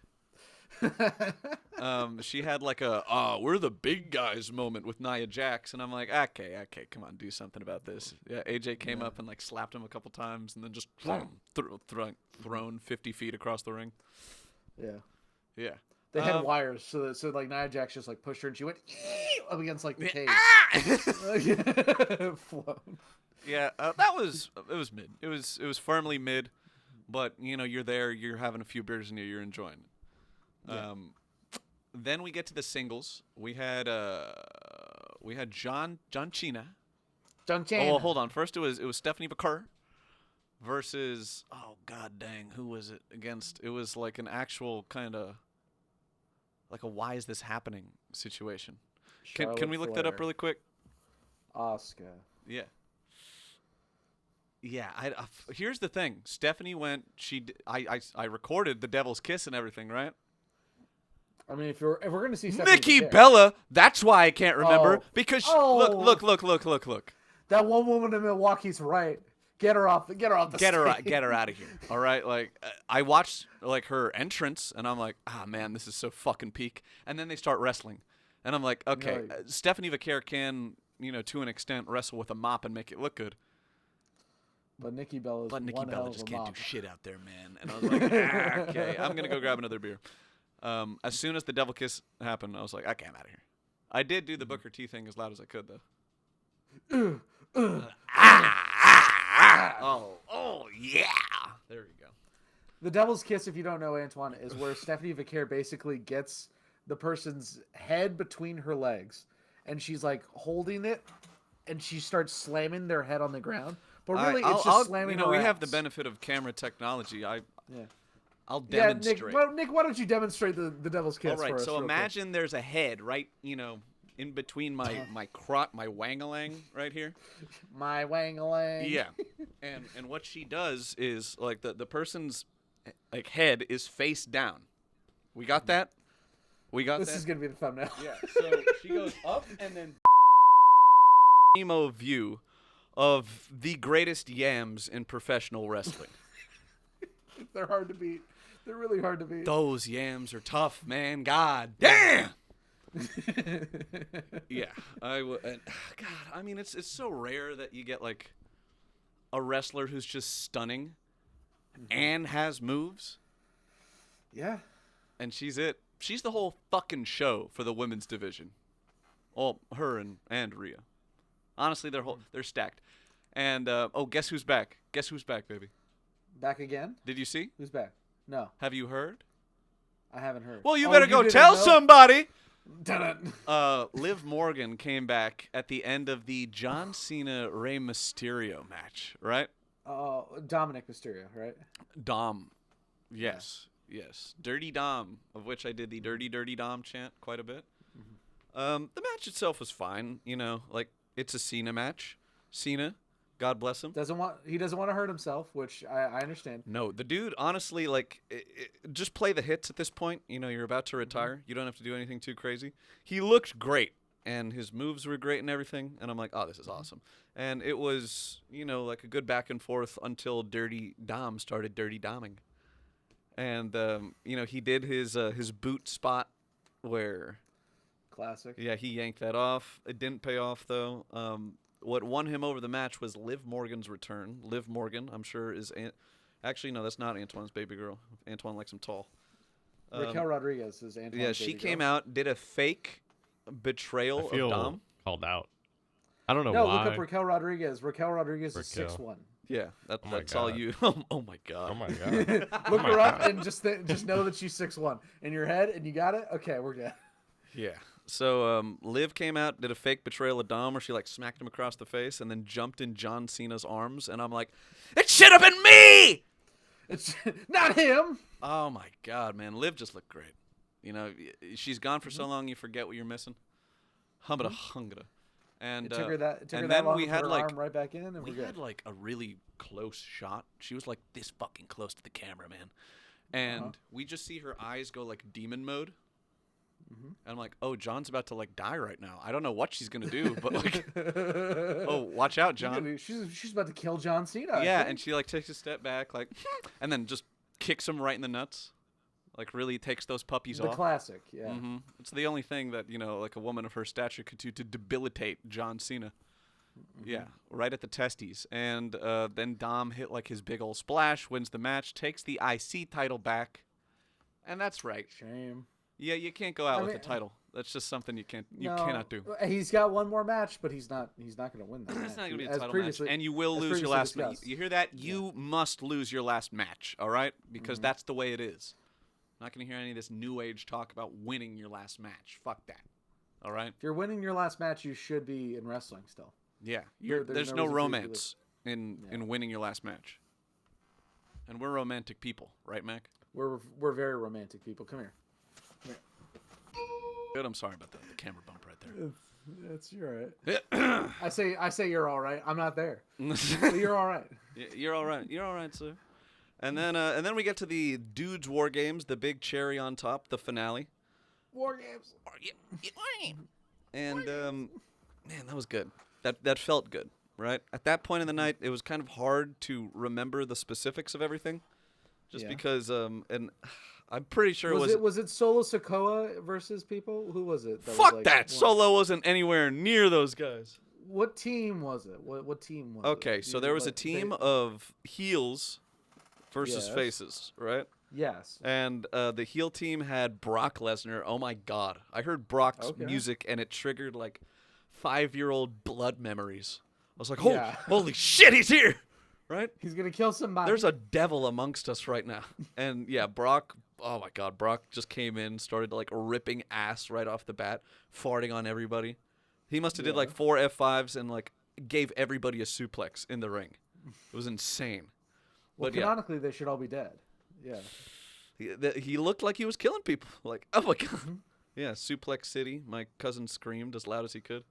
Speaker 2: She had like a we're the big guys moment with Nia Jax, and I'm like, okay, come on, do something about this. Yeah, AJ came up and like slapped him a couple times, and then just thrown 50 feet across the ring.
Speaker 1: yeah.
Speaker 2: Yeah.
Speaker 1: They had wires, so like Nia Jax just like pushed her, and she went up against like the cage. Flown.
Speaker 2: Yeah, it was mid. It was firmly mid, but you know you're there, you're having a few beers in you, you're enjoying it.
Speaker 1: Yeah.
Speaker 2: Then we get to the singles. We had John Cena.
Speaker 1: John
Speaker 2: Oh,
Speaker 1: Cena.
Speaker 2: well, hold on. First it was Stephanie McCurr versus god dang, who was it against? It was like an actual kind of like a why is this happening situation. Can we look that up really quick?
Speaker 1: Oscar.
Speaker 2: Yeah. Yeah, here's the thing. Stephanie went. I recorded the Devil's Kiss and everything, right?
Speaker 1: I mean, if we're gonna see Stephanie
Speaker 2: Nikki
Speaker 1: McCurry,
Speaker 2: Bella. That's why I can't remember because
Speaker 1: Oh.
Speaker 2: look.
Speaker 1: that one woman in Milwaukee's right. Get her off the
Speaker 2: Get her
Speaker 1: stage.
Speaker 2: get her out of here. All right, like I watched like her entrance and I'm like, man, this is so fucking peak. And then they start wrestling, and I'm like, okay,
Speaker 1: Right.
Speaker 2: Stephanie McCurry can to an extent wrestle with a mop and make it look good.
Speaker 1: But Nikki Bella's
Speaker 2: But Nikki
Speaker 1: one hell
Speaker 2: Bella
Speaker 1: of
Speaker 2: just
Speaker 1: a
Speaker 2: can't
Speaker 1: mop.
Speaker 2: do shit out there, man. And I was like, okay, I'm going to go grab another beer. As soon as the Devil Kiss happened, I was like, okay, I'm out of here. I did do the Booker T thing as loud as I could, though. Oh, yeah. There you go.
Speaker 1: The Devil's Kiss, if you don't know, Antwan, is where Stephanie McCurry basically gets the person's head between her legs, and she's like holding it, and she starts slamming their head on the ground. But really, it's just slamming.
Speaker 2: we
Speaker 1: her
Speaker 2: have the
Speaker 1: ass.
Speaker 2: benefit of camera technology. I'll
Speaker 1: Yeah,
Speaker 2: demonstrate.
Speaker 1: Nick, why don't you demonstrate the Devil's Kiss
Speaker 2: All right,
Speaker 1: for us?
Speaker 2: so
Speaker 1: real quick?
Speaker 2: imagine there's a head right, in between my my wangalang right here.
Speaker 1: My wangalang.
Speaker 2: Yeah, and what she does is like the person's like head is face down. We got that? We got
Speaker 1: This
Speaker 2: that?
Speaker 1: is gonna be the thumbnail.
Speaker 2: Yeah. So she goes up and then emo view of the greatest yams in professional wrestling.
Speaker 1: They're hard to beat. They're really hard to beat.
Speaker 2: Those yams are tough, man. God damn. Yeah, God, I mean, it's so rare that you get like a wrestler who's just stunning and has moves,
Speaker 1: Yeah.
Speaker 2: and she's it. She's the whole fucking show for the women's division. Well, her and Rhea. Honestly, they're stacked. And guess who's back? Guess who's back, baby?
Speaker 1: Back again?
Speaker 2: Did you see?
Speaker 1: Who's back? No,
Speaker 2: Have you heard?
Speaker 1: I haven't heard.
Speaker 2: Well, you
Speaker 1: Oh,
Speaker 2: better go
Speaker 1: didn't
Speaker 2: tell
Speaker 1: know?
Speaker 2: somebody.
Speaker 1: Dun-dun.
Speaker 2: Liv Morgan came back at the end of the John Cena Rey Mysterio match, right?
Speaker 1: Dominic Mysterio, right?
Speaker 2: Dom. Yes. Dirty Dom, of which I did the Dirty Dirty Dom chant quite a bit. The match itself was fine, like it's a Cena match. Cena, God bless him.
Speaker 1: He doesn't want to hurt himself, which I understand.
Speaker 2: No, the dude, honestly, like, just play the hits at this point. You're about to retire. You don't have to do anything too crazy. He looked great, and his moves were great and everything. And I'm like, oh, this is awesome. And it was, like a good back and forth until Dirty Dom started Dirty Doming. And, he did his boot spot where,
Speaker 1: Classic.
Speaker 2: yeah, he yanked that off. It didn't pay off, though. What won him over the match was Liv Morgan's return. Liv Morgan, I'm sure, is... Actually, no, that's not Antwan's baby girl. Antwan likes him tall.
Speaker 1: Raquel Rodriguez is Antwan's
Speaker 2: Yeah, she
Speaker 1: baby
Speaker 2: came
Speaker 1: girl.
Speaker 2: out, did a fake
Speaker 3: I
Speaker 2: betrayal
Speaker 3: feel
Speaker 2: of Dom.
Speaker 3: called out. I don't know
Speaker 1: No,
Speaker 3: why.
Speaker 1: look up Raquel Rodriguez. Raquel Rodriguez is
Speaker 3: Raquel.
Speaker 1: 6'1".
Speaker 2: Yeah,
Speaker 3: my
Speaker 2: that's all
Speaker 3: God.
Speaker 2: you... oh, my God.
Speaker 3: Oh my god.
Speaker 1: Look
Speaker 3: my
Speaker 1: her up
Speaker 3: God.
Speaker 1: and just know that she's 6'1". In your head, and you got it? Okay, we're good.
Speaker 2: Yeah. So Liv came out, did a fake betrayal of Dom where she like smacked him across the face and then jumped in John Cena's arms. And I'm like, it should have been me!
Speaker 1: It's not him.
Speaker 2: Oh, my God, man. Liv just looked great. She's gone for so long you forget what you're missing. Humbada hungra. And
Speaker 1: It took her that
Speaker 2: and
Speaker 1: that
Speaker 2: then
Speaker 1: long
Speaker 2: we
Speaker 1: to
Speaker 2: had
Speaker 1: put her
Speaker 2: like
Speaker 1: arm right back in, and
Speaker 2: we
Speaker 1: we're good.
Speaker 2: had like a really close shot. She was like this fucking close to the camera, man. And we just see her eyes go like demon mode. And I'm like, oh, John's about to like die right now. I don't know what she's gonna do, but like, oh, watch out, John.
Speaker 1: She's about to kill John Cena. I
Speaker 2: Yeah,
Speaker 1: think.
Speaker 2: and she like takes a step back, like, and then just kicks him right in the nuts. Like really takes those puppies
Speaker 1: the
Speaker 2: off.
Speaker 1: classic, yeah.
Speaker 2: It's the only thing that like a woman of her stature could do to debilitate John Cena. Yeah, right at the testes. And then Dom hit like his big old splash, wins the match, takes the IC title back, and that's right.
Speaker 1: Shame.
Speaker 2: Yeah, you can't go out with
Speaker 1: mean,
Speaker 2: the title. That's just something you
Speaker 1: No,
Speaker 2: cannot do.
Speaker 1: He's got one more match, but he's not going to win that.
Speaker 2: It's not
Speaker 1: match.
Speaker 2: going to be a
Speaker 1: As
Speaker 2: title match,
Speaker 1: previously-
Speaker 2: and you will
Speaker 1: as
Speaker 2: lose your
Speaker 1: previously
Speaker 2: last match.
Speaker 1: discussed.
Speaker 2: You hear that? You must lose your last match, all right? Because that's the way it is. Not going to hear any of this new age talk about winning your last match. Fuck that. All right?
Speaker 1: If you're winning your last match, you should be in wrestling still.
Speaker 2: Yeah.
Speaker 1: There's
Speaker 2: There's
Speaker 1: no
Speaker 2: no
Speaker 1: reason for you to
Speaker 2: romance in winning your last match. And we're romantic people, right, Mac?
Speaker 1: We're very romantic people. Come here.
Speaker 2: Good. I'm sorry about the camera bump right there.
Speaker 1: It's you're right. I say you're all right. I'm not there. But you're all right.
Speaker 2: You're all right. You're all right, sir. And then we get to the Dudes War Games, the big cherry on top, the finale.
Speaker 1: War games.
Speaker 2: And man, that was good. That felt good, right? At that point in the night, it was kind of hard to remember the specifics of everything, just because and I'm pretty sure
Speaker 1: was it Solo Sikoa versus people? Who was it?
Speaker 2: Fuck
Speaker 1: was
Speaker 2: that! Solo wasn't anywhere near those guys.
Speaker 1: What team was it? What team was it?
Speaker 2: Okay, so there was a team of heels versus faces, right?
Speaker 1: Yes.
Speaker 2: And the heel team had Brock Lesnar. Oh my God. I heard Brock's music and it triggered like 5-year-old blood memories. I was like, holy shit, he's here. Right?
Speaker 1: He's going to kill somebody.
Speaker 2: There's a devil amongst us right now. And yeah, Brock, oh my God, Brock just came in, started like ripping ass right off the bat, farting on everybody. He must have did like 4 F5s and like gave everybody a suplex in the ring. It was insane.
Speaker 1: Well,
Speaker 2: But
Speaker 1: canonically, they should all be dead. Yeah.
Speaker 2: He looked like he was killing people. Like, oh my God. Yeah, Suplex City. My cousin screamed as loud as he could.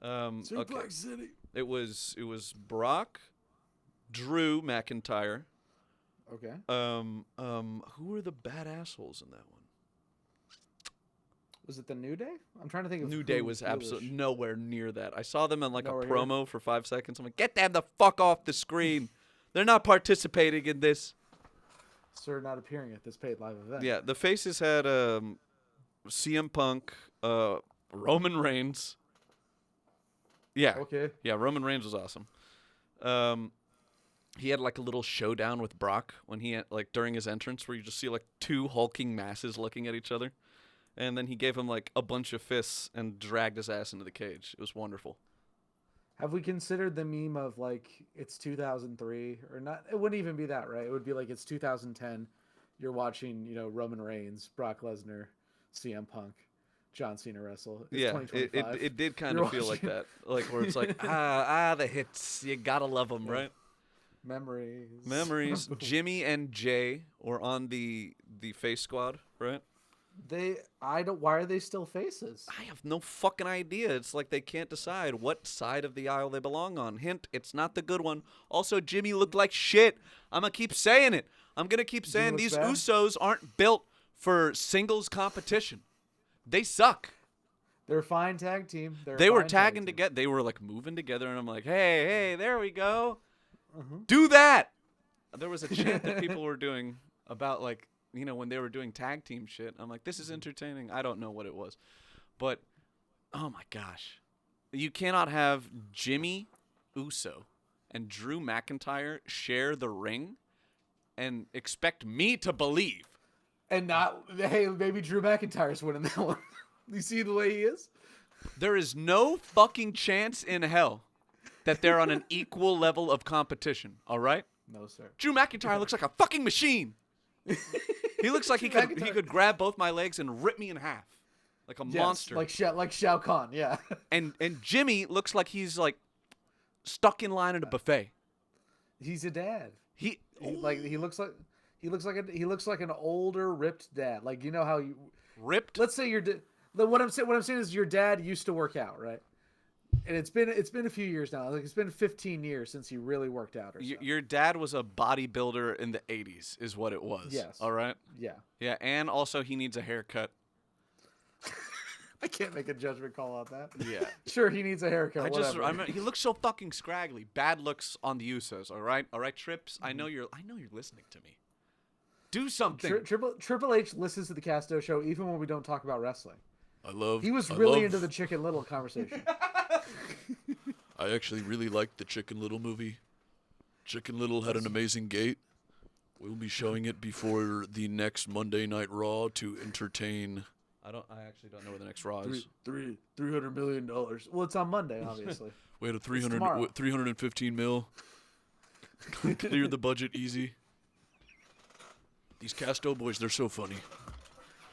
Speaker 1: Suplex City.
Speaker 2: It was Brock, Drew McIntyre.
Speaker 1: Okay.
Speaker 2: Who were the bad assholes in that one?
Speaker 1: Was it the New Day? I'm trying to think of
Speaker 2: New Day was absolutely nowhere near that. I saw them in like
Speaker 1: Nowhere
Speaker 2: a promo for 5 seconds. I'm like, get them the fuck off the screen. They're not participating in this.
Speaker 1: Sir not appearing at this paid live event.
Speaker 2: Yeah, the faces had CM Punk, Roman Reigns. Yeah.
Speaker 1: Okay.
Speaker 2: Yeah, Roman Reigns was awesome. He had like a little showdown with Brock when he had, like during his entrance where you just see like 2 hulking masses looking at each other. And then he gave him like a bunch of fists and dragged his ass into the cage. It was wonderful.
Speaker 1: Have we considered the meme of like it's 2003 or not? It wouldn't even be that, right? It would be like it's 2010. You're watching, Roman Reigns, Brock Lesnar, CM Punk, John Cena wrestle. It's
Speaker 2: Yeah,
Speaker 1: 2025.
Speaker 2: it did kind
Speaker 1: You're
Speaker 2: of feel like
Speaker 1: watching-
Speaker 2: that. Like where it's like, the hits. You gotta love them, right?
Speaker 1: Memories.
Speaker 2: Jimmy and Jay were on the face squad, right?
Speaker 1: Why are they still faces?
Speaker 2: I have no fucking idea. It's like they can't decide what side of the aisle they belong on. Hint, it's not the good one. Also, Jimmy looked like shit. I'm going to keep saying it. I'm going to keep saying
Speaker 1: look
Speaker 2: these
Speaker 1: bad?
Speaker 2: Usos aren't built for singles competition. They suck.
Speaker 1: They're a fine tag team.
Speaker 2: They were tagging together. They were like moving together, and I'm like, hey, there we go. Do that. There was a chant that people were doing about like, when they were doing tag team shit. I'm like, this is entertaining. I don't know what it was. But, oh my gosh. You cannot have Jimmy Uso and Drew McIntyre share the ring and expect me to believe.
Speaker 1: And not, hey, maybe Drew McIntyre's winning that one. You see the way he is?
Speaker 2: There is no fucking chance in hell that they're on an equal level of competition, all right?
Speaker 1: No, sir.
Speaker 2: Drew McIntyre looks like a fucking machine. He looks like he could grab both my legs and rip me in half, like a monster.
Speaker 1: Like Shao Kahn, yeah.
Speaker 2: And Jimmy looks like he's like stuck in line at a buffet.
Speaker 1: He's a dad.
Speaker 2: He
Speaker 1: looks like an older ripped dad. Like how you
Speaker 2: ripped.
Speaker 1: Let's say what I'm saying is your dad used to work out, right? and it's been a few years now. Like it's been 15 years since he really worked out. Or so.
Speaker 2: Your dad was a bodybuilder in the 80s, is what it was.
Speaker 1: Yes.
Speaker 2: All right.
Speaker 1: Yeah.
Speaker 2: Yeah, and also he needs a haircut.
Speaker 1: I can't make a judgment call on that.
Speaker 2: Yeah.
Speaker 1: Sure, he needs a haircut.
Speaker 2: He looks so fucking scraggly. Bad looks on the Usos. All right, Trips. I know you're listening to me. Do something.
Speaker 1: Triple H listens to the Castoe show even when we don't talk about wrestling. He was
Speaker 2: I
Speaker 1: really
Speaker 2: love-
Speaker 1: into the Chicken Little conversation.
Speaker 5: I actually really liked the Chicken Little movie. Chicken Little had an amazing gait. We'll be showing it before the next Monday Night Raw to entertain.
Speaker 2: I actually don't know where the next Raw is.
Speaker 1: $300 million. Well, it's on Monday, obviously.
Speaker 5: We had a
Speaker 1: tomorrow.
Speaker 5: 315 mil. Cleared the budget easy. These Castoe boys, they're so funny.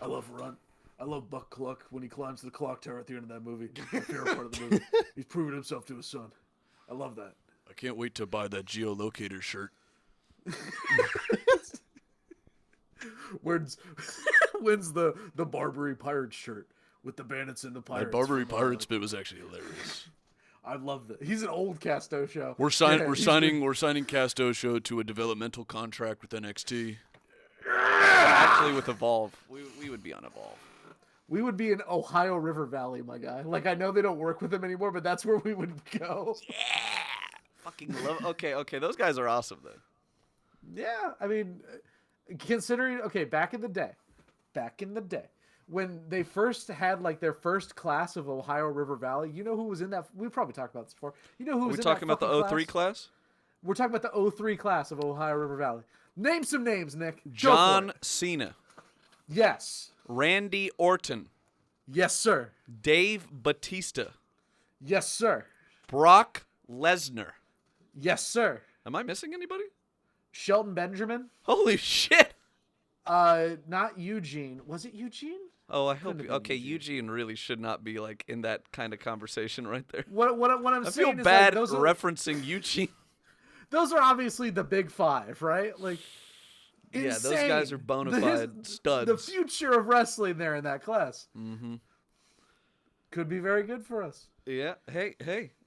Speaker 1: I love Runt. I love Buck Cluck when he climbs the clock tower at the end of that movie. My favorite part of the movie. He's proving himself to his son. I love that.
Speaker 5: I can't wait to buy that geolocator shirt.
Speaker 1: When's the Barbary Pirate shirt with the bandits and the pirates?
Speaker 5: That Barbary Pirates bit was actually hilarious.
Speaker 1: I love that. He's an old Castoe show.
Speaker 5: We're signing Castoe show to a developmental contract with NXT.
Speaker 2: Actually, with Evolve, we would be on Evolve.
Speaker 1: We would be in Ohio River Valley, my guy. Like I know they don't work with him anymore, but that's where we would go.
Speaker 2: Yeah, fucking love. Okay, those guys are awesome then.
Speaker 1: Yeah, I mean, considering back in the day, when they first had like their first class of Ohio River Valley, you know who was in that? We probably talked about this before. You know who was in that?
Speaker 2: We're talking about the 03 class.
Speaker 1: We're talking about the 03 class of Ohio River Valley. Name some names, Nick.
Speaker 2: John Cena.
Speaker 1: Yes.
Speaker 2: Randy Orton.
Speaker 1: Yes, sir.
Speaker 2: Dave Batista.
Speaker 1: Yes, sir.
Speaker 2: Brock Lesnar.
Speaker 1: Yes, sir.
Speaker 2: Am I missing anybody?
Speaker 1: Shelton Benjamin.
Speaker 2: Holy shit.
Speaker 1: Not Eugene. Was it Eugene?
Speaker 2: Oh, I hope. Okay, Eugene really should not be like in that kind of conversation right there.
Speaker 1: What I'm
Speaker 2: I
Speaker 1: saying
Speaker 2: feel
Speaker 1: is
Speaker 2: bad
Speaker 1: like,
Speaker 2: referencing Eugene.
Speaker 1: Those are obviously the big five, right? Like,
Speaker 2: yeah,
Speaker 1: insane.
Speaker 2: those guys are bona fide studs.
Speaker 1: The future of wrestling there in that class.
Speaker 2: Mm-hmm.
Speaker 1: Could be very good for us.
Speaker 2: Yeah. Hey.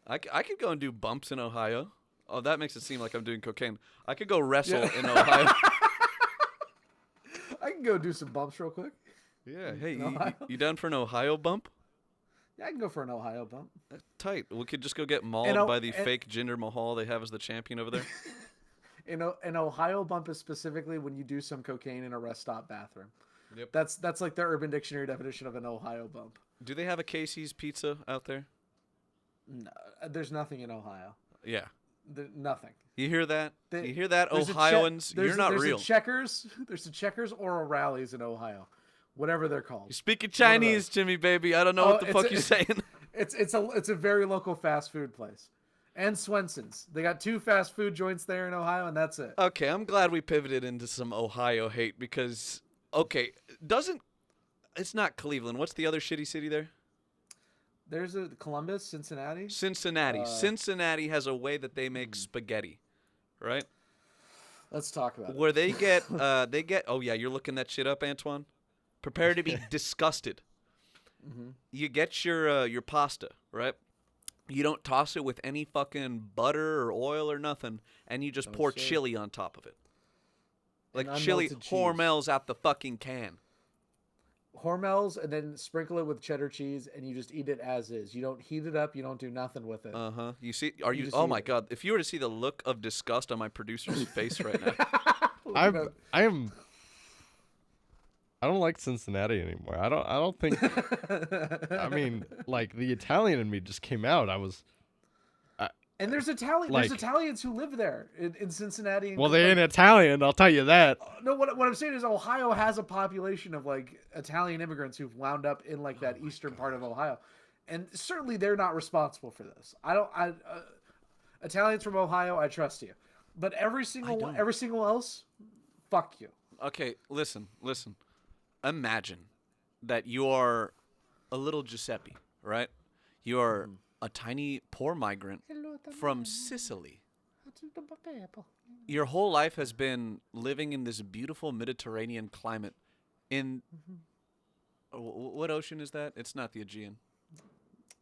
Speaker 2: I could go and do bumps in Ohio. Oh, that makes it seem like I'm doing cocaine. I could go wrestle in Ohio.
Speaker 1: I can go do some bumps real quick.
Speaker 2: Yeah. Hey,
Speaker 1: Ohio?
Speaker 2: you down for an Ohio bump?
Speaker 1: Yeah, I can go for an Ohio bump.
Speaker 2: Tight. We could just go get mauled by the fake Jinder Mahal they have as the champion over there.
Speaker 1: An Ohio bump is specifically when you do some cocaine in a rest stop bathroom.
Speaker 2: Yep.
Speaker 1: That's like the Urban Dictionary definition of an Ohio bump.
Speaker 2: Do they have a Casey's Pizza out there?
Speaker 1: No, there's nothing in Ohio.
Speaker 2: Yeah.
Speaker 1: Nothing.
Speaker 2: You hear that?
Speaker 1: You
Speaker 2: hear that, Ohioans? You're not real.
Speaker 1: There's the Checkers or O'Reilly's in Ohio, whatever they're called.
Speaker 2: You're speaking Chinese to me, baby. I don't know what the fuck you're saying.
Speaker 1: It's a very local fast food place, and Swenson's. They got 2 fast food joints there in Ohio, and that's it.
Speaker 2: Okay, I'm glad we pivoted into some Ohio hate because it's not Cleveland. What's the other shitty city there?
Speaker 1: There's a Columbus, Cincinnati.
Speaker 2: Cincinnati has a way that they make spaghetti, right?
Speaker 1: Let's talk about it.
Speaker 2: Where they get. Oh yeah, you're looking that shit up, Antwan. Prepare to be disgusted.
Speaker 1: Mm-hmm.
Speaker 2: You get your pasta, right? You don't toss it with any fucking butter or oil or nothing, and you just pour chili on top of it. Like chili Hormel's out the fucking can.
Speaker 1: Hormel's, and then sprinkle it with cheddar cheese, and you just eat it as is. You don't heat it up. You don't do nothing with it.
Speaker 2: Uh-huh. You see? Oh my God! If you were to see the look of disgust on my producer's face right now.
Speaker 3: I don't like Cincinnati anymore. I don't think. I mean, like the Italian in me just came out.
Speaker 1: And there's Italians who live there in Cincinnati.
Speaker 3: Well, they ain't Italian, I'll tell you that.
Speaker 1: No, what I'm saying is Ohio has a population of like Italian immigrants who've wound up in like that eastern part of Ohio, and certainly they're not responsible for this. Italians from Ohio, I trust you, but every single else, fuck you.
Speaker 2: Okay, listen. Imagine that you are a little Giuseppe, right? You are a tiny poor migrant from Sicily. Your whole life has been living in this beautiful Mediterranean climate. In what ocean is that? It's not the Aegean.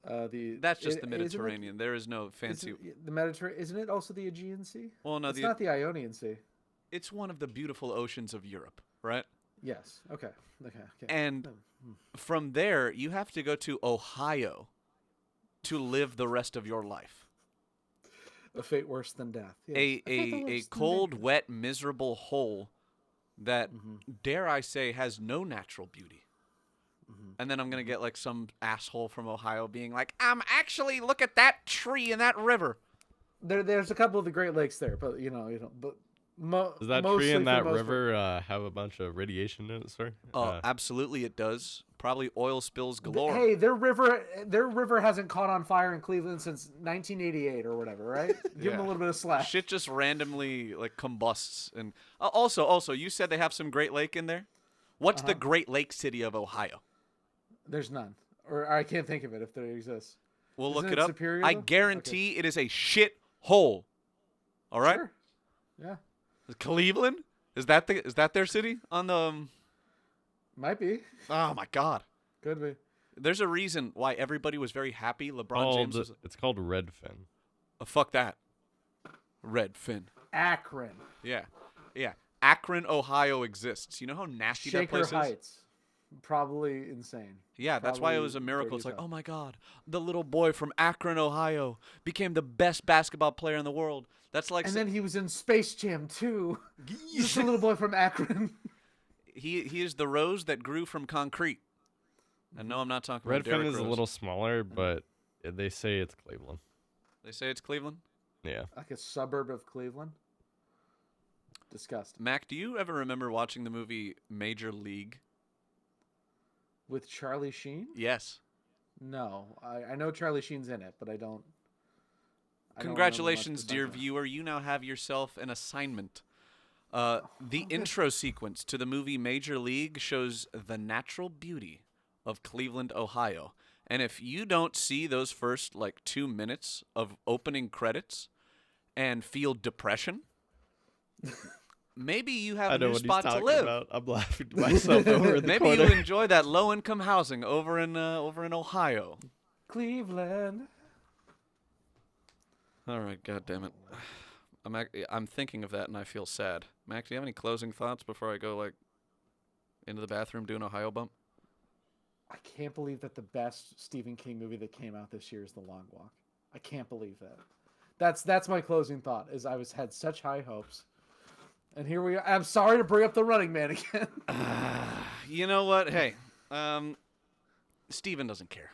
Speaker 2: That's just
Speaker 1: the
Speaker 2: the Mediterranean. There is no fancy.
Speaker 1: The Mediterranean, isn't it also the Aegean Sea?
Speaker 2: Well, no,
Speaker 1: it's not the Ionian Sea.
Speaker 2: It's one of the beautiful oceans of Europe, right?
Speaker 1: Yes. Okay.
Speaker 2: And from there, you have to go to Ohio to live the rest of your life.
Speaker 1: A fate worse than death. Yes.
Speaker 2: A cold, wet, miserable hole that, dare I say, has no natural beauty. And then I'm going to get like some asshole from Ohio being like, actually, look at that tree and that river.
Speaker 1: There's a couple of the Great Lakes there, but but
Speaker 3: does that tree and that river have a bunch of radiation in it, sir?
Speaker 2: Absolutely, it does. Probably oil spills galore.
Speaker 1: Hey, their river hasn't caught on fire in Cleveland since 1988 or whatever, right? Give them a little bit of slack.
Speaker 2: Shit just randomly like combusts. And also, you said they have some Great Lake in there. What's the Great Lake city of Ohio?
Speaker 1: There's none, or I can't think of it if there exists.
Speaker 2: We'll
Speaker 1: Isn't
Speaker 2: look it up.
Speaker 1: Superior,
Speaker 2: I guarantee it is a shit hole. All right.
Speaker 1: Sure. Yeah.
Speaker 2: Cleveland? Is that their city on the?
Speaker 1: Might be.
Speaker 2: Oh my God.
Speaker 1: Could be.
Speaker 2: There's a reason why everybody was very happy. LeBron James.
Speaker 3: It's called Redfin.
Speaker 2: Fuck that. Redfin.
Speaker 1: Akron.
Speaker 2: Yeah. Akron, Ohio exists. You know how nasty that place
Speaker 1: Shaker Heights. Probably insane.
Speaker 2: Yeah, that's why it was a miracle. It's like, oh my God, the little boy from Akron, Ohio, became the best basketball player in the world. That's like,
Speaker 1: and then he was in Space Jam too. Just a little boy from Akron.
Speaker 2: He is the rose that grew from concrete. And no, I'm not talking about Derrick
Speaker 3: Redfin is
Speaker 2: Rose.
Speaker 3: a little smaller, but they say it's Cleveland.
Speaker 2: They say it's Cleveland?
Speaker 3: Yeah.
Speaker 1: Like a suburb of Cleveland. Disgusting.
Speaker 2: Mac, do you ever remember watching the movie Major League?
Speaker 1: With Charlie Sheen?
Speaker 2: Yes.
Speaker 1: No. I know Charlie Sheen's in it, but I don't.
Speaker 2: Congratulations, dear viewer. You now have yourself an assignment. The intro sequence to the movie Major League shows the natural beauty of Cleveland, Ohio. And if you don't see those first, 2 minutes of opening credits and feel depression, maybe you have a new spot to live.
Speaker 3: About. I'm laughing to myself over in the
Speaker 2: Maybe
Speaker 3: corner.
Speaker 2: you enjoy that low-income housing over in Ohio.
Speaker 1: Cleveland.
Speaker 2: All right, God damn it. I'm thinking of that and I feel sad. Mac, do you have any closing thoughts before I go into the bathroom doing Ohio bump?
Speaker 1: I can't believe that the best Stephen King movie that came out this year is The Long Walk. I can't believe that. That's my closing thought. Is I had such high hopes, and here we are. I'm sorry to bring up The Running Man again.
Speaker 2: You know what? Hey, Steven doesn't care.